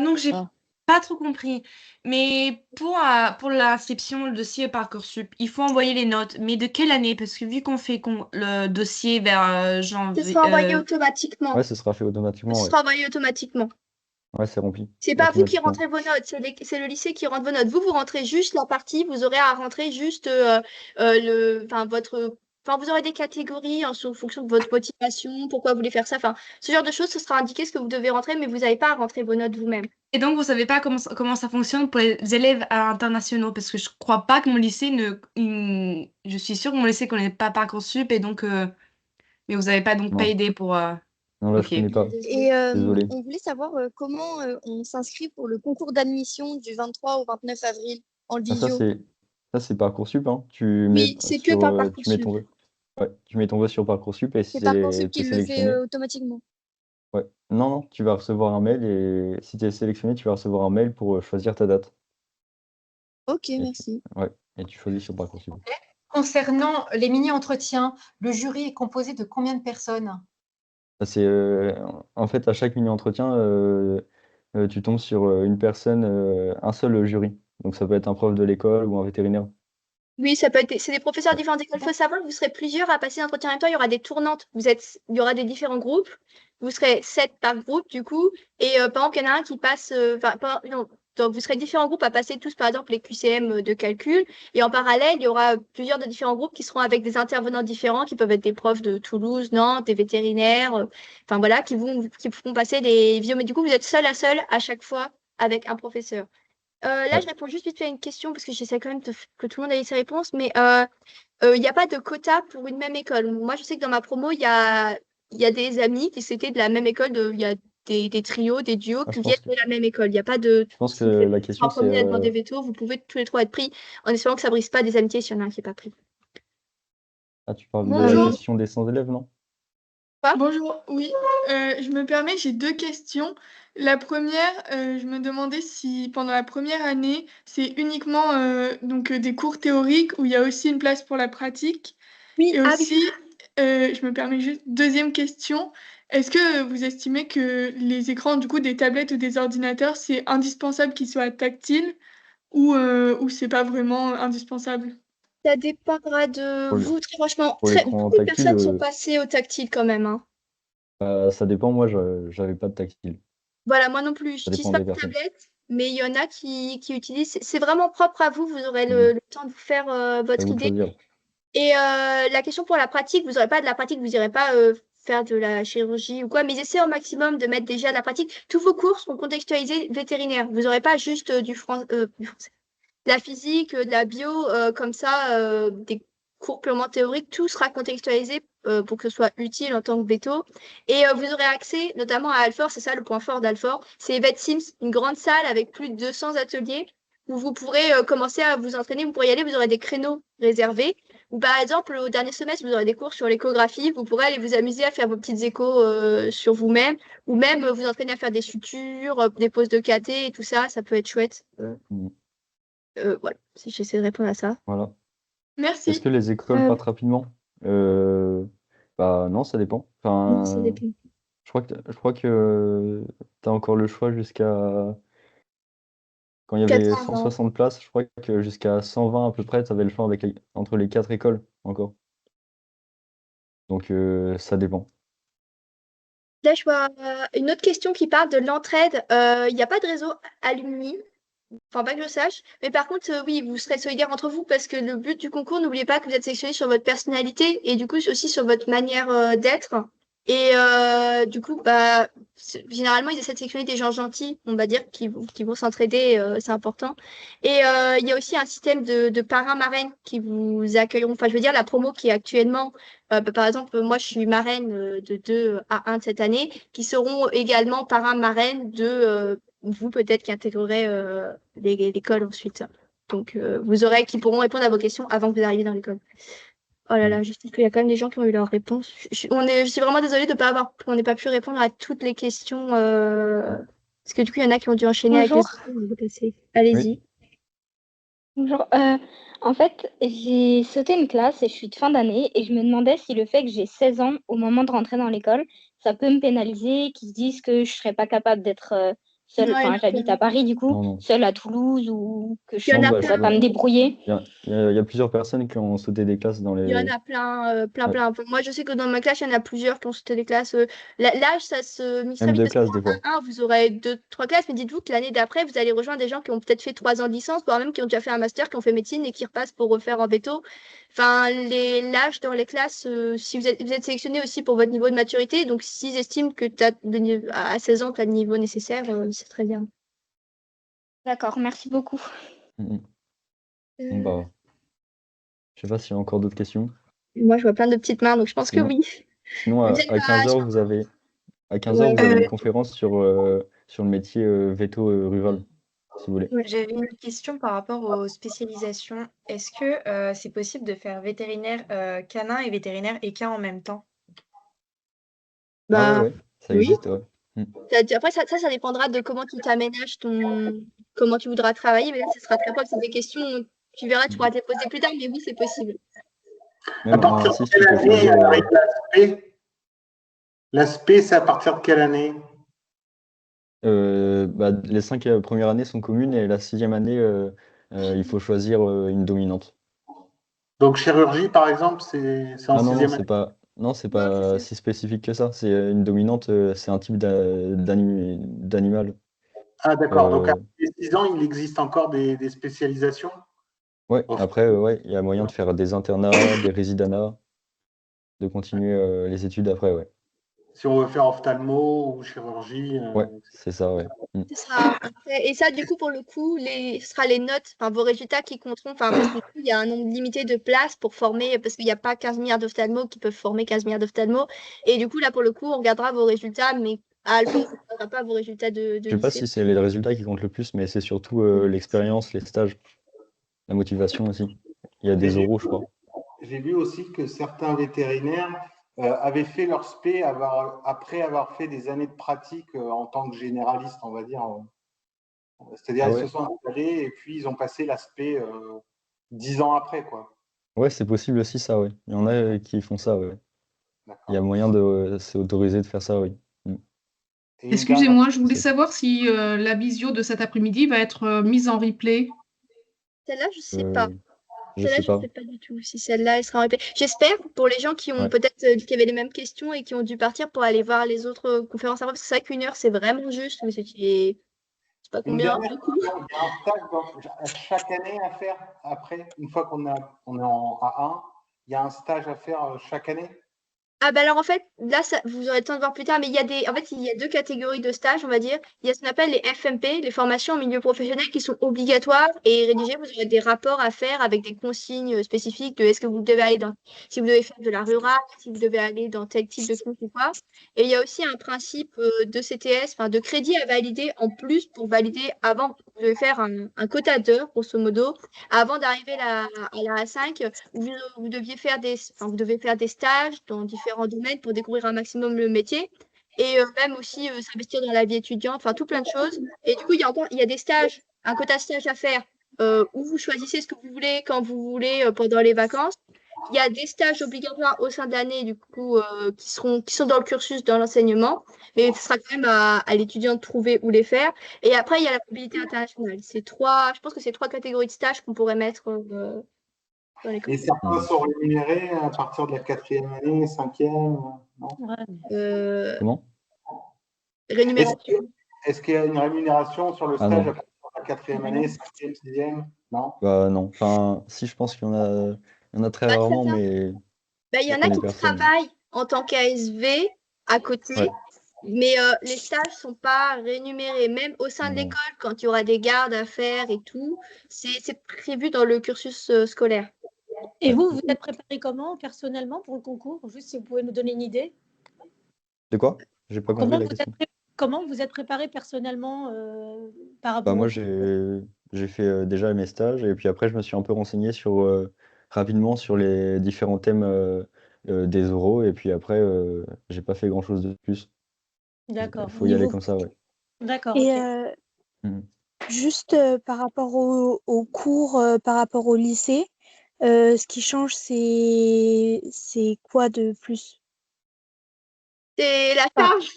donc, j'ai Ah. pas trop compris. Mais pour l'inscription, le dossier Parcoursup, il faut envoyer les notes. Mais de quelle année? Parce que vu qu'on fait le dossier vers Ce janvier. sera envoyé automatiquement. Ouais, ce sera fait Ce automatiquement, ouais. sera envoyé automatiquement. Ouais, c'est rempli C'est pas vous qui automatiquement. rentrez vos notes, c'est le lycée qui rentre vos notes. Vous rentrez juste la partie, vous aurez à rentrer juste enfin, vous aurez des catégories en fonction de votre motivation, pourquoi vous voulez faire ça. Enfin, ce genre de choses, ce sera indiqué ce que vous devez rentrer, mais vous n'avez pas à rentrer vos notes vous-même. Et donc, vous savez pas comment ça fonctionne pour les élèves internationaux? Parce que je crois pas que mon lycée je suis sûre que mon lycée connaît pas Parcoursup et donc. Mais vous n'avez pas donc pas Non, aidé pour. non, là, je Ok. connais pas. Et Désolé. on voulait savoir comment on s'inscrit pour le concours d'admission du 23 au 29 avril en Ah, visio. ça, c'est Parcoursup, hein. Oui, c'est que par Parcoursup. Tu mets ton vœu sur Parcoursup et C'est si Parcoursup tu es qui le fait sélectionné. automatiquement. Ouais. Non, non, tu vas recevoir un mail et si tu es sélectionné, tu vas recevoir un mail pour choisir ta date. Ok, Et merci. ouais, et tu choisis sur Parcoursup. Concernant les mini-entretiens, le jury est composé de combien de personnes? C'est en fait à chaque mini-entretien, tu tombes sur une personne, un seul jury. Donc ça peut être un prof de l'école ou un vétérinaire. Oui, ça peut être c'est des professeurs de différentes écoles. Il faut savoir que vous serez plusieurs à passer l'entretien en même temps. Il y aura des tournantes. Il y aura des différents groupes. Vous serez 7 par groupe, du coup. Et par exemple, il y en a un qui passe. Non, donc, vous serez différents groupes à passer tous, par exemple, les QCM de calcul. Et en parallèle, il y aura plusieurs de différents groupes qui seront avec des intervenants différents, qui peuvent être des profs de Toulouse, Nantes, des vétérinaires. Enfin, voilà, qui feront passer des vidéos. Mais du coup, vous êtes seul à chaque fois avec un professeur. Là, je Ouais. réponds juste vite fait à une question parce que j'essaie quand même que tout le monde ait ses réponses, mais il n'y a pas de quota pour une même école. Moi, je sais que dans ma promo, il y a des amis qui étaient de la même école, il y a des trios, des duos Ah, qui viennent de la même école. Il n'y a pas de. je pense que Si vous êtes la en question c'est premier à demander veto, vous pouvez tous les trois être pris en espérant que ça ne brise pas des amitiés s'il y en a un qui n'est pas pris. tu parles de la Bonjour. question des 100 élèves, non? Bonjour, oui, je me permets, j'ai deux questions. La première, je me demandais si pendant la première année, c'est uniquement des cours théoriques où il y a aussi une place pour la pratique. Oui, Et ah oui. aussi, je me permets juste, deuxième question, est-ce que vous estimez que les écrans du coup des tablettes ou des ordinateurs, c'est indispensable qu'ils soient tactiles ou c'est pas vraiment indispensable? Ça dépendra de Pour vous, très franchement. pour l'écran Beaucoup de tactile, personnes sont passées au tactile quand même, hein. ça dépend. Moi, j'avais pas de tactile. Voilà, moi non plus, je Ça n'utilise dépend pas des de personnes. tablette, mais il y en a qui utilisent. C'est vraiment propre à vous, vous aurez Mhm. le temps de vous faire C'est à votre vous de idée. choisir. Et la question pour la pratique, vous n'aurez pas de la pratique, vous n'irez pas faire de la chirurgie ou quoi, mais essayez au maximum de mettre déjà de la pratique. Tous vos cours sont contextualisés vétérinaires. Vous n'aurez pas juste du français, de la physique, de la bio, comme ça, des cours purement théoriques, tout sera contextualisé pour que ce soit utile en tant que veto. Et vous aurez accès notamment à Alfort, c'est ça le point fort d'Alfort, c'est VetSims, une grande salle avec plus de 200 ateliers où vous pourrez commencer à vous entraîner, vous pourrez y aller, vous aurez des créneaux réservés. Ou par exemple, au dernier semestre, vous aurez des cours sur l'échographie, vous pourrez aller vous amuser à faire vos petites échos sur vous-même, ou même vous entraîner à faire des sutures, des poses de caté et tout ça, ça peut être chouette. Mhm. Voilà, si j'essaie de répondre à ça. Voilà. Merci. Est-ce que les écoles Euh, partent rapidement? Bah non, ça dépend. oui, ça Enfin, dépend. je crois que tu as encore le choix jusqu'à quand il y avait 400 ans. 160 places, je crois que jusqu'à 120 à peu près, tu avais le choix entre les 4 écoles encore. Donc ça dépend. Là, je vois une autre question qui parle de l'entraide. Il n'y a pas de réseau alumni, enfin pas que je sache. Mais par contre, oui, vous serez solidaires entre vous parce que le but du concours, n'oubliez pas que vous êtes sélectionné sur votre personnalité et du coup aussi sur votre manière d'être. Et du coup, bah, généralement, ils essaient de sélectionner des gens gentils, on va dire, qui vont s'entraider, c'est important. Et il y a aussi un système de parrains-marraines qui vous accueilleront. Enfin, je veux dire, la promo qui est actuellement, bah, par exemple, moi, je suis marraine de 2 à 1 de cette année, qui seront également parrains-marraines de vous, peut-être, qui intégrerez l'école ensuite. Donc, vous aurez qui pourront répondre à vos questions avant que vous arriviez dans l'école. Oh là là, je sais qu'il y a quand même des gens qui ont eu leur réponse. Je suis vraiment désolée de ne pas qu'on n'ait pas pu répondre à toutes les questions. Parce que du coup, il y en a qui ont dû enchaîner avec les Bonjour. autres. On va passer. Allez-y. Oui. Bonjour. En fait, j'ai sauté une classe et je suis de fin d'année et je me demandais si le fait que j'ai 16 ans au moment de rentrer dans l'école, ça peut me pénaliser, qu'ils se disent que je serais pas capable d'être seule. Non, Enfin, j'habite à Paris du coup, Non, non. seule à Toulouse ou que je Il y en Non, a bah, pourrais pas me débrouiller. il y a plusieurs personnes qui ont sauté des classes dans Il y en les. a plein, Ouais. plein. Moi, je sais que dans ma classe, il y en a plusieurs qui ont sauté des classes. L'âge, ça se mise très Même vite deux parce classes des fois. qu'en 1, vous aurez 2, 3 classes, mais dites-vous que l'année d'après, vous allez rejoindre des gens qui ont peut-être fait 3 ans de licence, voire même qui ont déjà fait un master, qui ont fait médecine et qui repassent pour refaire en veto. Enfin, l'âge dans les classes, si vous êtes sélectionné aussi pour votre niveau de maturité, donc s'ils estiment que tu as à 16 ans, tu as le niveau nécessaire, c'est très bien. D'accord, merci beaucoup. Mhm. Bon, bah, je sais pas s'il y a encore d'autres questions. Moi, je vois plein de petites mains, donc je pense que Sinon, oui. sinon Vous à, êtes à pas- 15h, vous avez Ouais. une conférence sur le métier veto rural, si vous voulez. J'avais une question par rapport aux spécialisations. Est-ce que c'est possible de faire vétérinaire canin et vétérinaire équin en même temps? Ah Bah, ouais, ça oui. existe, ouais. Après, ça dépendra de comment tu t'aménages comment tu voudras travailler, mais là, ce sera très proche. C'est des questions, tu verras, tu pourras te les poser plus tard, mais oui, c'est possible. Même À en partir de 6, tu quelle peux année choisir. arrive l'aspect? L'aspect, c'est à partir de quelle année? Bah, les 5 premières années sont communes et la 6e année, il faut choisir une dominante. Donc chirurgie, par exemple, c'est en Ah non, sixième année. c'est pas si spécifique que ça. C'est une dominante, c'est un type d'animal. Ah d'accord, donc Euh, après 6 ans, il existe encore des spécialisations? ouais, Bon, après, ouais, il y a moyen de faire des internats, des résidanats, de continuer les études après, ouais. si on veut faire ophtalmo ou chirurgie. Ouais, c'est ça, ouais. Ce sera après. Et ça, du coup, pour le coup, ce sera les notes, enfin, vos résultats qui compteront. Enfin, parce que du coup, il y a un nombre limité de places pour former, parce qu'il n'y a pas 15 milliards d'ophtalmos qui peuvent former 15 milliards d'ophtalmos. Et du coup, là, pour le coup, on regardera vos résultats, mais à Alphonse, on ne regardera pas vos résultats de Je sais pas lycée. si c'est les résultats qui comptent le plus, mais c'est surtout l'expérience, les stages, la motivation aussi. Il y a des J'ai vu, oraux, je crois. j'ai vu aussi que certains vétérinaires avaient fait leur spé après avoir fait des années de pratique en tant que généraliste, on va dire. C'est-à-dire, Ah ils ouais. se sont installés et puis ils ont passé l'aspect 10 ans après, quoi. Ouais, c'est possible aussi ça, ouais. Il y en a qui font ça, ouais. Il y a D'accord. moyen de c'est autorisé de faire ça, oui. Et une dernière Excusez-moi, je voulais C'est- savoir si la visio de cet après-midi va être mise en replay. Celle-là, je sais pas. je Celle-là, sais je pas. sais pas du tout si celle-là, elle sera en replay. J'espère pour les gens qui ont Ouais. peut-être qui avaient les mêmes questions et qui ont dû partir pour aller voir les autres conférences après, parce que c'est vrai qu'une heure, c'est vraiment juste, mais c'est pas Une combien dernière du coup. question, il y a un stage chaque année à faire après, une fois qu'on est en A1, il y a un stage à faire chaque année? Ah bah alors en fait, là, vous aurez le temps de voir plus tard, mais il y a deux catégories de stages, on va dire. Il y a ce qu'on appelle les FMP, les formations en milieu professionnel, qui sont obligatoires et rédigées. Vous aurez des rapports à faire avec des consignes spécifiques de est-ce que vous devez aller si vous devez faire de la rurale, si vous devez aller dans tel type de cours ou quoi. Et il y a aussi un principe de CTS, enfin de crédit à valider en plus pour valider avant. Vous devez faire un quota d'heures, grosso modo, avant d'arriver à la A5. Vous devez faire des stages dans différents domaines pour découvrir un maximum le métier et même aussi s'investir dans la vie étudiante, enfin tout plein de choses. Et du coup, il y a des stages, un quota de stages à faire où vous choisissez ce que vous voulez quand vous voulez pendant les vacances. Il y a des stages obligatoires au sein de l'année, du coup, qui sont dans le cursus, dans l'enseignement, mais ce sera quand même à l'étudiant de trouver où les faire. Et après, il y a la mobilité internationale. Je pense que c'est trois catégories de stages qu'on pourrait mettre dans les Et cours. certains sont rémunérés à partir de la 4e année, 5e, non? Comment? Rémunération. Est-ce qu'il y a une rémunération sur le Ah stage non. à partir de la 4e année, 5e, 6e? Non? Bah non. Enfin, si, je pense qu'il y en a très Pas très rarement, bien. mais Bah, il y ça en a connaît qui personne. travaillent en tant qu'ASV à côté, Ouais. mais les stages ne sont pas rémunérés. Même au sein de Non. l'école, quand il y aura des gardes à faire et tout, c'est prévu dans le cursus scolaire. Et vous, vous êtes préparé comment personnellement pour le concours? Juste si vous pouvez nous donner une idée. De quoi? J'ai pas compris la question. Comment vous êtes préparé personnellement par Bah rapport moi, au... j'ai fait déjà mes stages et puis après, je me suis un peu renseigné rapidement sur les différents thèmes des oraux et puis après, j'ai pas fait grand-chose de plus. D'accord. Il faut y aller comme ça, ouais. D'accord. Et ok. Mhm. juste par rapport au cours, par rapport au lycée, ce qui change, c'est quoi de plus? C'est la charge,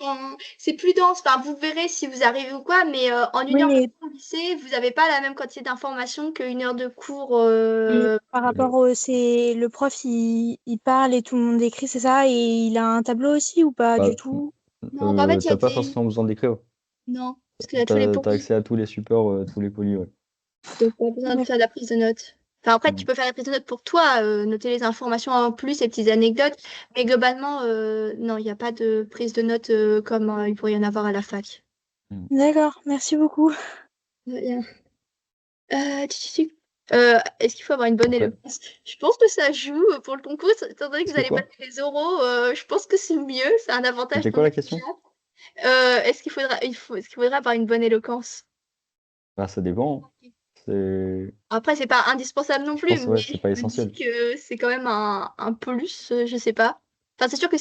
c'est plus dense. Enfin, vous verrez si vous arrivez ou quoi, mais en une Oui, heure de mais, cours au lycée, vous n'avez pas la même quantité d'informations qu'une heure de cours. mais par rapport c'est le prof, il parle et tout le monde écrit, c'est ça? Et il a un tableau aussi ou pas Bah, du tout? Non, en fait, il y a t'as pas des. forcément besoin d'écrire. Non, parce qu'il y a tous les T'as polis. accès à tous les supports, tous les polis, ouais. Donc, pas besoin de faire de la prise de notes. Enfin, après, tu peux faire la prise de notes pour toi, noter les informations en plus, les petites anecdotes. Mais globalement, non, il n'y a pas de prise de notes comme il pourrait y en avoir à la fac. D'accord, merci beaucoup. De rien. Est-ce qu'il faut avoir une bonne Après. éloquence? Je pense que ça joue pour le concours, étant donné que Est-ce vous que allez quoi? passer les oraux, je pense que c'est mieux, c'est un avantage C'était pour quoi la notre question? chat. Est-ce qu'il faudra avoir une bonne éloquence? Bah, ça dépend. C'est... Après, c'est pas indispensable non Je plus, pense, ouais, mais c'est pas je me dis essentiel. que c'est quand même un plus, je sais pas. Enfin, c'est sûr que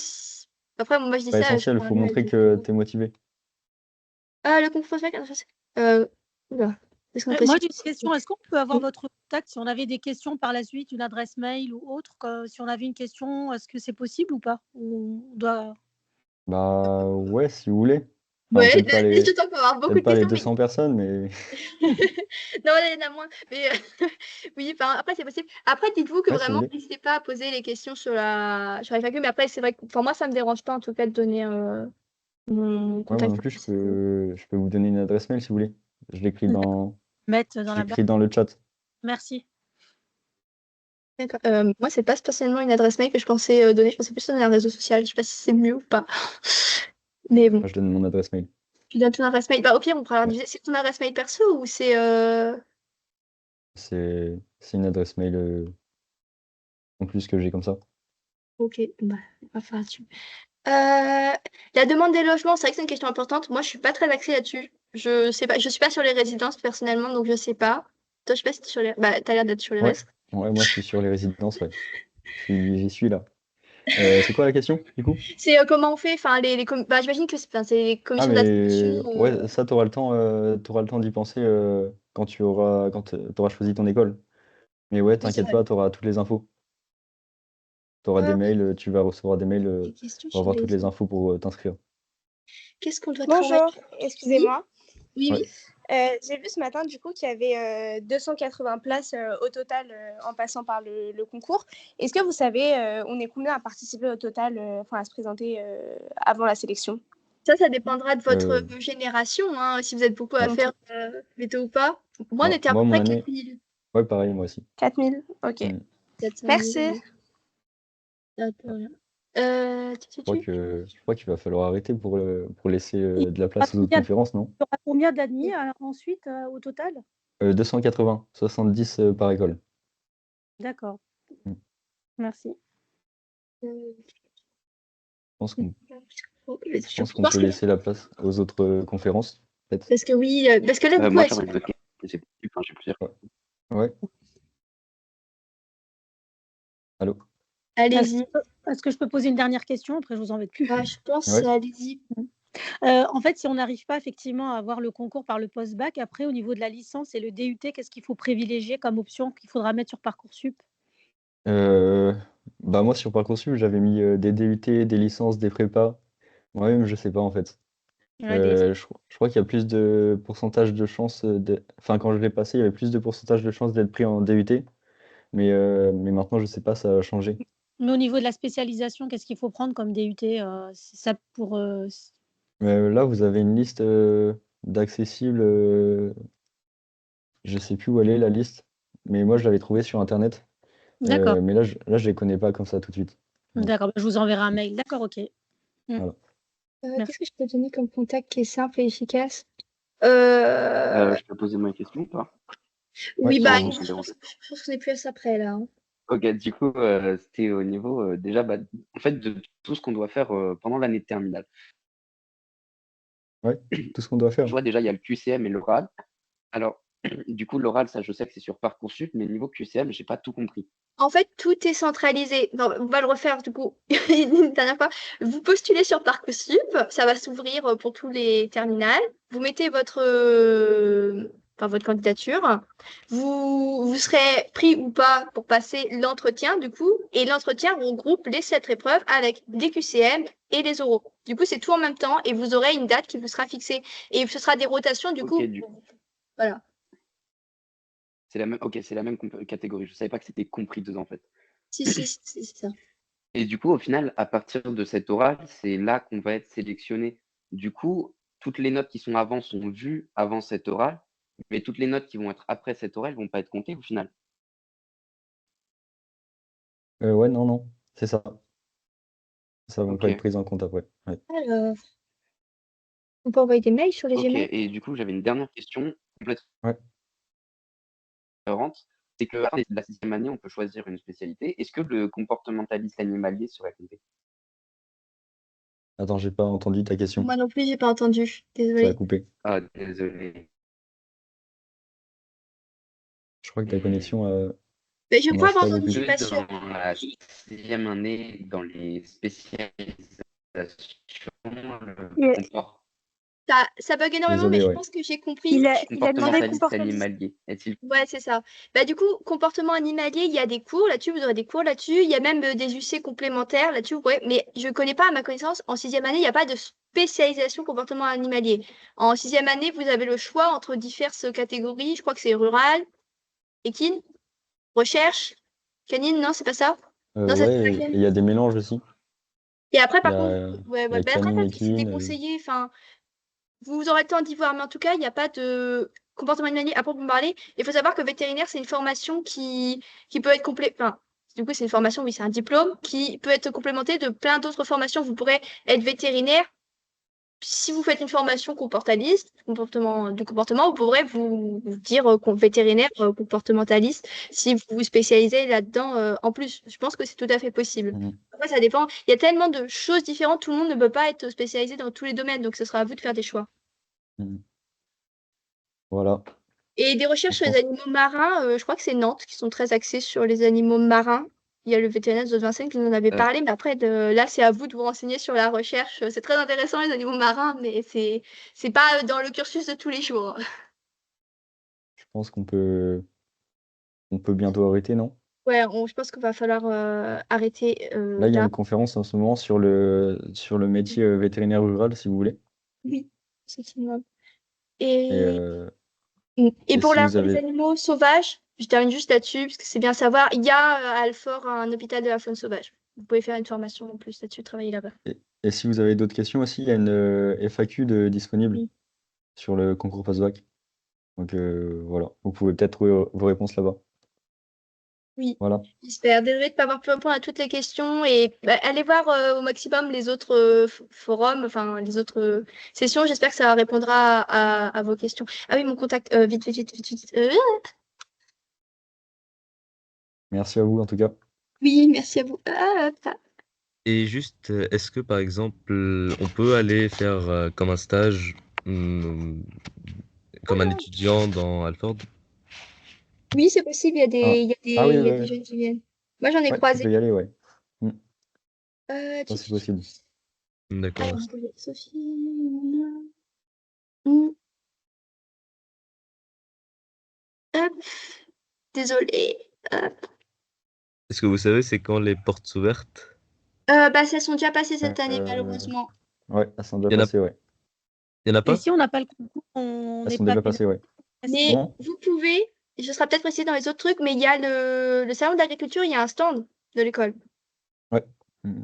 après, moi je dis Pas ça, je essentiel, prends faut la montrer que t'es motivé. Ah, le concours post-bac, attends, oula, est-ce qu'on Moi, précise? j'ai une question. Est-ce qu'on peut avoir votre contact si on avait des questions par la suite, une adresse mail ou autre? Si on avait une question, est-ce que c'est possible ou pas? Ou on doit... Bah ouais, si vous voulez. Enfin, Ouais, là, je t'entends avoir beaucoup peut-être de pas les questions, mais 200 personnes, mais non, là, il y en a moins. Mais oui, enfin, après, c'est possible. Après, dites-vous que ouais, si vous vraiment, voulez. n'hésitez pas à poser les questions sur la FAQ. Mais après, c'est vrai que pour moi, ça me dérange pas en tout cas de donner mon Ouais, moi contact. non plus, je peux vous donner une adresse mail si vous voulez. Je l'écris Mettre dans je la l'écris dans le chat. Merci. D'accord. Moi, c'est pas spécialement une adresse mail que je pensais donner. Je pensais plus donner un réseau social. Je sais pas si c'est mieux ou pas. Mais bon, Moi, je donne mon adresse mail. tu donnes ton adresse mail. Bah, au pire, on pourra c'est ton adresse mail perso ou c'est. C'est une adresse mail en plus que j'ai comme ça. Ok, bah, on va faire là-dessus. La demande des logements, c'est vrai que c'est une question importante. Moi, je suis pas très axée là-dessus. Je sais pas, je suis pas sur les résidences personnellement, donc je sais pas. Toi, je sais pas si t'es sur les. Bah, t'as l'air d'être sur les Ouais, restes. ouais, moi je suis sur les résidences, ouais. J'y suis là. C'est quoi la question, du coup? C'est comment on fait, enfin, bah, j'imagine que c'est les Ah, commissions mais d'attribution. ouais, ça, tu auras le temps d'y penser quand tu auras choisi ton école. Mais ouais, Oui, c'est t'inquiète vrai. pas, tu auras toutes les infos. Tu auras des mails, tu vas recevoir des mails Des questions pour sur avoir toutes les. les infos pour t'inscrire. Qu'est-ce qu'on doit travailler? Bonjour, excusez-moi. Oui, Ouais. oui. J'ai vu ce matin du coup qu'il y avait 280 places au total en passant par le concours. Est-ce que vous savez, on est combien à participer au total, enfin à se présenter avant la sélection? Ça dépendra de votre Euh, génération, hein, si vous êtes beaucoup à ouais. faire veto ou pas. Moi, on était à Moi, peu mon près année, 4000. ouais, pareil, moi aussi. 4000? Ok. Mm. 400 Merci. 000. Attends. Je crois qu'il va falloir arrêter pour laisser Il de la y aura place aux autres combien, conférences, non? il y aura combien d'admis ensuite au total? 280, 70 par école. D'accord, Mm. merci. Je pense qu'on Je peut pense que laisser la place aux autres conférences, peut-être. parce que oui, parce que là, du coup, Moi, elles j'aurais sont- une autre question. C'est possible, enfin, j'ai plusieurs. Ouais. Allô? allez-y. Est-ce que je peux poser une dernière question? Après, je vous embête plus. Ah, je pense, Ouais. allez-y. En fait, si on n'arrive pas effectivement à avoir le concours par le post-bac, après, au niveau de la licence et le DUT, qu'est-ce qu'il faut privilégier comme option qu'il faudra mettre sur Parcoursup? Bah moi sur Parcoursup j'avais mis des DUT, des licences, des prépas. Moi-même je sais pas en fait. Ouais, des- Je crois qu'il y a plus de pourcentage de chances enfin quand je l'ai passé il y avait plus de pourcentage de chances d'être pris en DUT. Mais maintenant je sais pas, ça a changé. Mais au niveau de la spécialisation, qu'est-ce qu'il faut prendre comme DUT c'est ça pour, Là vous avez une liste d'accessibles. Je sais plus où elle est la liste. Mais moi je l'avais trouvée sur internet. D'accord, Mais là je les connais pas comme ça tout de suite. Voilà. d'accord. Je vous enverrai un mail. D'accord, ok. Voilà. Merci. Qu'est-ce que je peux donner comme contact qui est simple et efficace? Je peux poser ma question ou pas? Oui, Ouais, bah, Sans je déranger. pense qu'on est plus à ça après, là. Hein. Ok, du coup, c'était au niveau déjà, en fait, de tout ce qu'on doit faire pendant l'année de terminale. Ouais, tout ce qu'on doit Je faire. vois déjà, il y a le QCM et l'oral. Alors, du coup, l'oral, ça, je sais que c'est sur Parcoursup, mais niveau QCM, j'ai pas tout compris. En fait, tout est centralisé. Non, on va le refaire du coup une dernière fois. Vous postulez sur Parcoursup, ça va s'ouvrir pour tous les terminales. Vous mettez votre candidature. Vous serez pris ou pas pour passer l'entretien du coup. Et l'entretien regroupe les 7 épreuves avec des QCM et les oraux. Du coup, c'est tout en même temps et vous aurez une date qui vous sera fixée. Et ce sera des rotations du coup. Voilà. C'est la même, ok, c'est la même catégorie. Je savais pas que c'était compris dedans, en fait. Si, c'est ça. Et du coup, au final, à partir de cet oral, c'est là qu'on va être sélectionné. Du coup, toutes les notes qui sont avant sont vues avant cet oral, mais toutes les notes qui vont être après cet oral vont pas être comptées au final. Ouais, non, c'est ça. Ça va pas être Ok. pris en compte après. Ouais. Alors, on peut envoyer des mails sur les Ok, Gmail. et du coup, j'avais une dernière question complètement Ouais. différente. C'est qu'à la fin de la 6e année, on peut choisir une spécialité. Est-ce que le comportementaliste animalier serait compté? Attends, j'ai pas entendu ta question. Moi non plus, j'ai pas entendu. Ça a Désolée. coupé. Ah, désolé. Je crois que ta connexion Mais je crois marche pas avoir entendu, beaucoup. je suis pas sûre. Dans la 6e année, dans les spécialisations, le comportementaliste Ça bug énormément, mais Désolé, je ouais. pense que j'ai compris. Il a demandé comportementaliste. animalier, est-il? Ouais, c'est ça. Bah, du coup, comportement animalier, il y a des cours là-dessus, vous aurez des cours là-dessus. Il y a même des UC complémentaires là-dessus. Ouais, mais je connais pas, à ma connaissance, en 6e année, il n'y a pas de spécialisation comportement animalier. En 6e année, vous avez le choix entre diverses catégories. Je crois que c'est rural, équine, recherche, canine, non, c'est pas ça? Non, ça, c'est Ouais, pas et canine. il y a des mélanges aussi. Et après, Il y par contre, a, ouais, il y a bah, après, canine, c'est équine. déconseillé. Enfin, vous aurez le temps d'y voir, mais en tout cas, il n'y a pas de comportement animalier à proprement parler. Il faut savoir que vétérinaire, c'est une formation qui peut être enfin, du coup, c'est une formation, oui, c'est un diplôme qui peut être complémenté de plein d'autres formations. Vous pourrez être vétérinaire. Si vous faites une formation comportementaliste, du comportement, vous pourrez vous dire vétérinaire comportementaliste si vous vous spécialisez là-dedans en plus. Je pense que c'est tout à fait possible. Après, ça dépend. Il y a tellement de choses différentes, tout le monde ne peut pas être spécialisé dans tous les domaines, donc ce sera à vous de faire des choix. Voilà. Et des recherches sur les animaux marins, je crois que c'est Nantes qui sont très axées sur les animaux marins. il y a le vétérinaire de Vincennes qui nous en avait parlé, mais après, là, c'est à vous de vous renseigner sur la recherche. C'est très intéressant, les animaux marins, mais c'est pas dans le cursus de tous les jours. Je pense on peut bientôt arrêter, non? Ouais, je pense qu'il va falloir arrêter Là, il y a là. une conférence en ce moment sur sur le métier vétérinaire rural, si vous voulez. Oui, c'est ça. Et, Et et pour si vous les avez... animaux sauvages, je termine juste là-dessus, parce que c'est bien à savoir, il y a à Alfort un hôpital de la faune sauvage. Vous pouvez faire une formation en plus là-dessus, travailler là-bas. Et si vous avez d'autres questions aussi, il y a une FAQ disponible Oui. sur le concours post-bac. Donc voilà, vous pouvez peut-être trouver vos réponses là-bas. Oui, Voilà. j'espère. Désolée de ne pas avoir pu répondre à toutes les questions et allez voir au maximum les autres forums, enfin les autres sessions. J'espère que ça répondra à vos questions. Ah oui, mon contact, vite, vite, vite, vite, vite. Merci à vous en tout cas. Oui, merci à vous. Ah, Et juste, est-ce que par exemple, on peut aller faire comme un stage, comme un étudiant dans Alford? oui, c'est possible. Il y a Ah, des, ah oui, il y a ouais, des ouais. jeunes qui viennent. Moi, j'en ai Ouais, tu croisé. peux y aller, ouais. Mm. Ça, Tu- c'est possible. D'accord, Alors, merci. Sophie. Hmm. Hop. Désolée. Hop. Est-ce que vous savez c'est quand les portes sont ouvertes? Elles sont déjà passées cette année, Euh, malheureusement. Ouais, elles sont déjà Il y en a, passées, ouais. il y en a Et pas? si on n'a pas le concours, on Elles n'est sont pas déjà pénalisé. passées, ouais. Mais Comment? vous pouvez, ce sera peut-être précisé dans les autres trucs, mais il y a le salon de l'agriculture, il y a un stand de l'école. Ouais. Mm.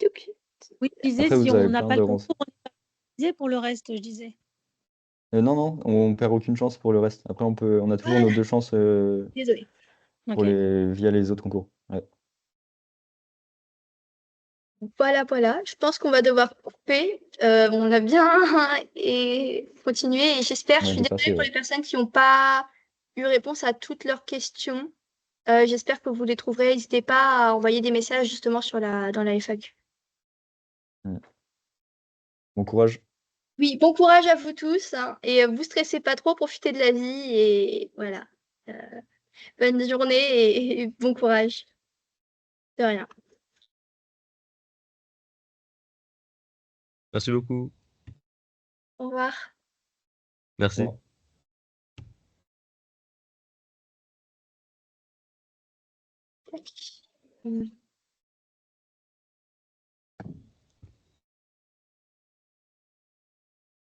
Donc, Oui, je disais, Après, si vous avez on n'a plein pas de le renseignements. concours, on n'est pas pénalisé pour le reste, je disais. Non, non, on perd aucune chance pour le reste. Après, on a toujours nos 2 chances désolée. pour Ok. via les autres concours. Ouais. Voilà. Je pense qu'on va devoir couper. On a bien et continuer. Et j'espère, je On a suis dépassé, désolée pour ouais. les personnes qui n'ont pas eu réponse à toutes leurs questions. J'espère que vous les trouverez. N'hésitez pas à envoyer des messages justement dans la FAQ. Mm. Bon courage. Oui, bon courage à vous tous, hein, et vous stressez pas trop, profitez de la vie et voilà. Euh, bonne journée et bon courage. De rien. Merci beaucoup. Au revoir. Merci. Mm.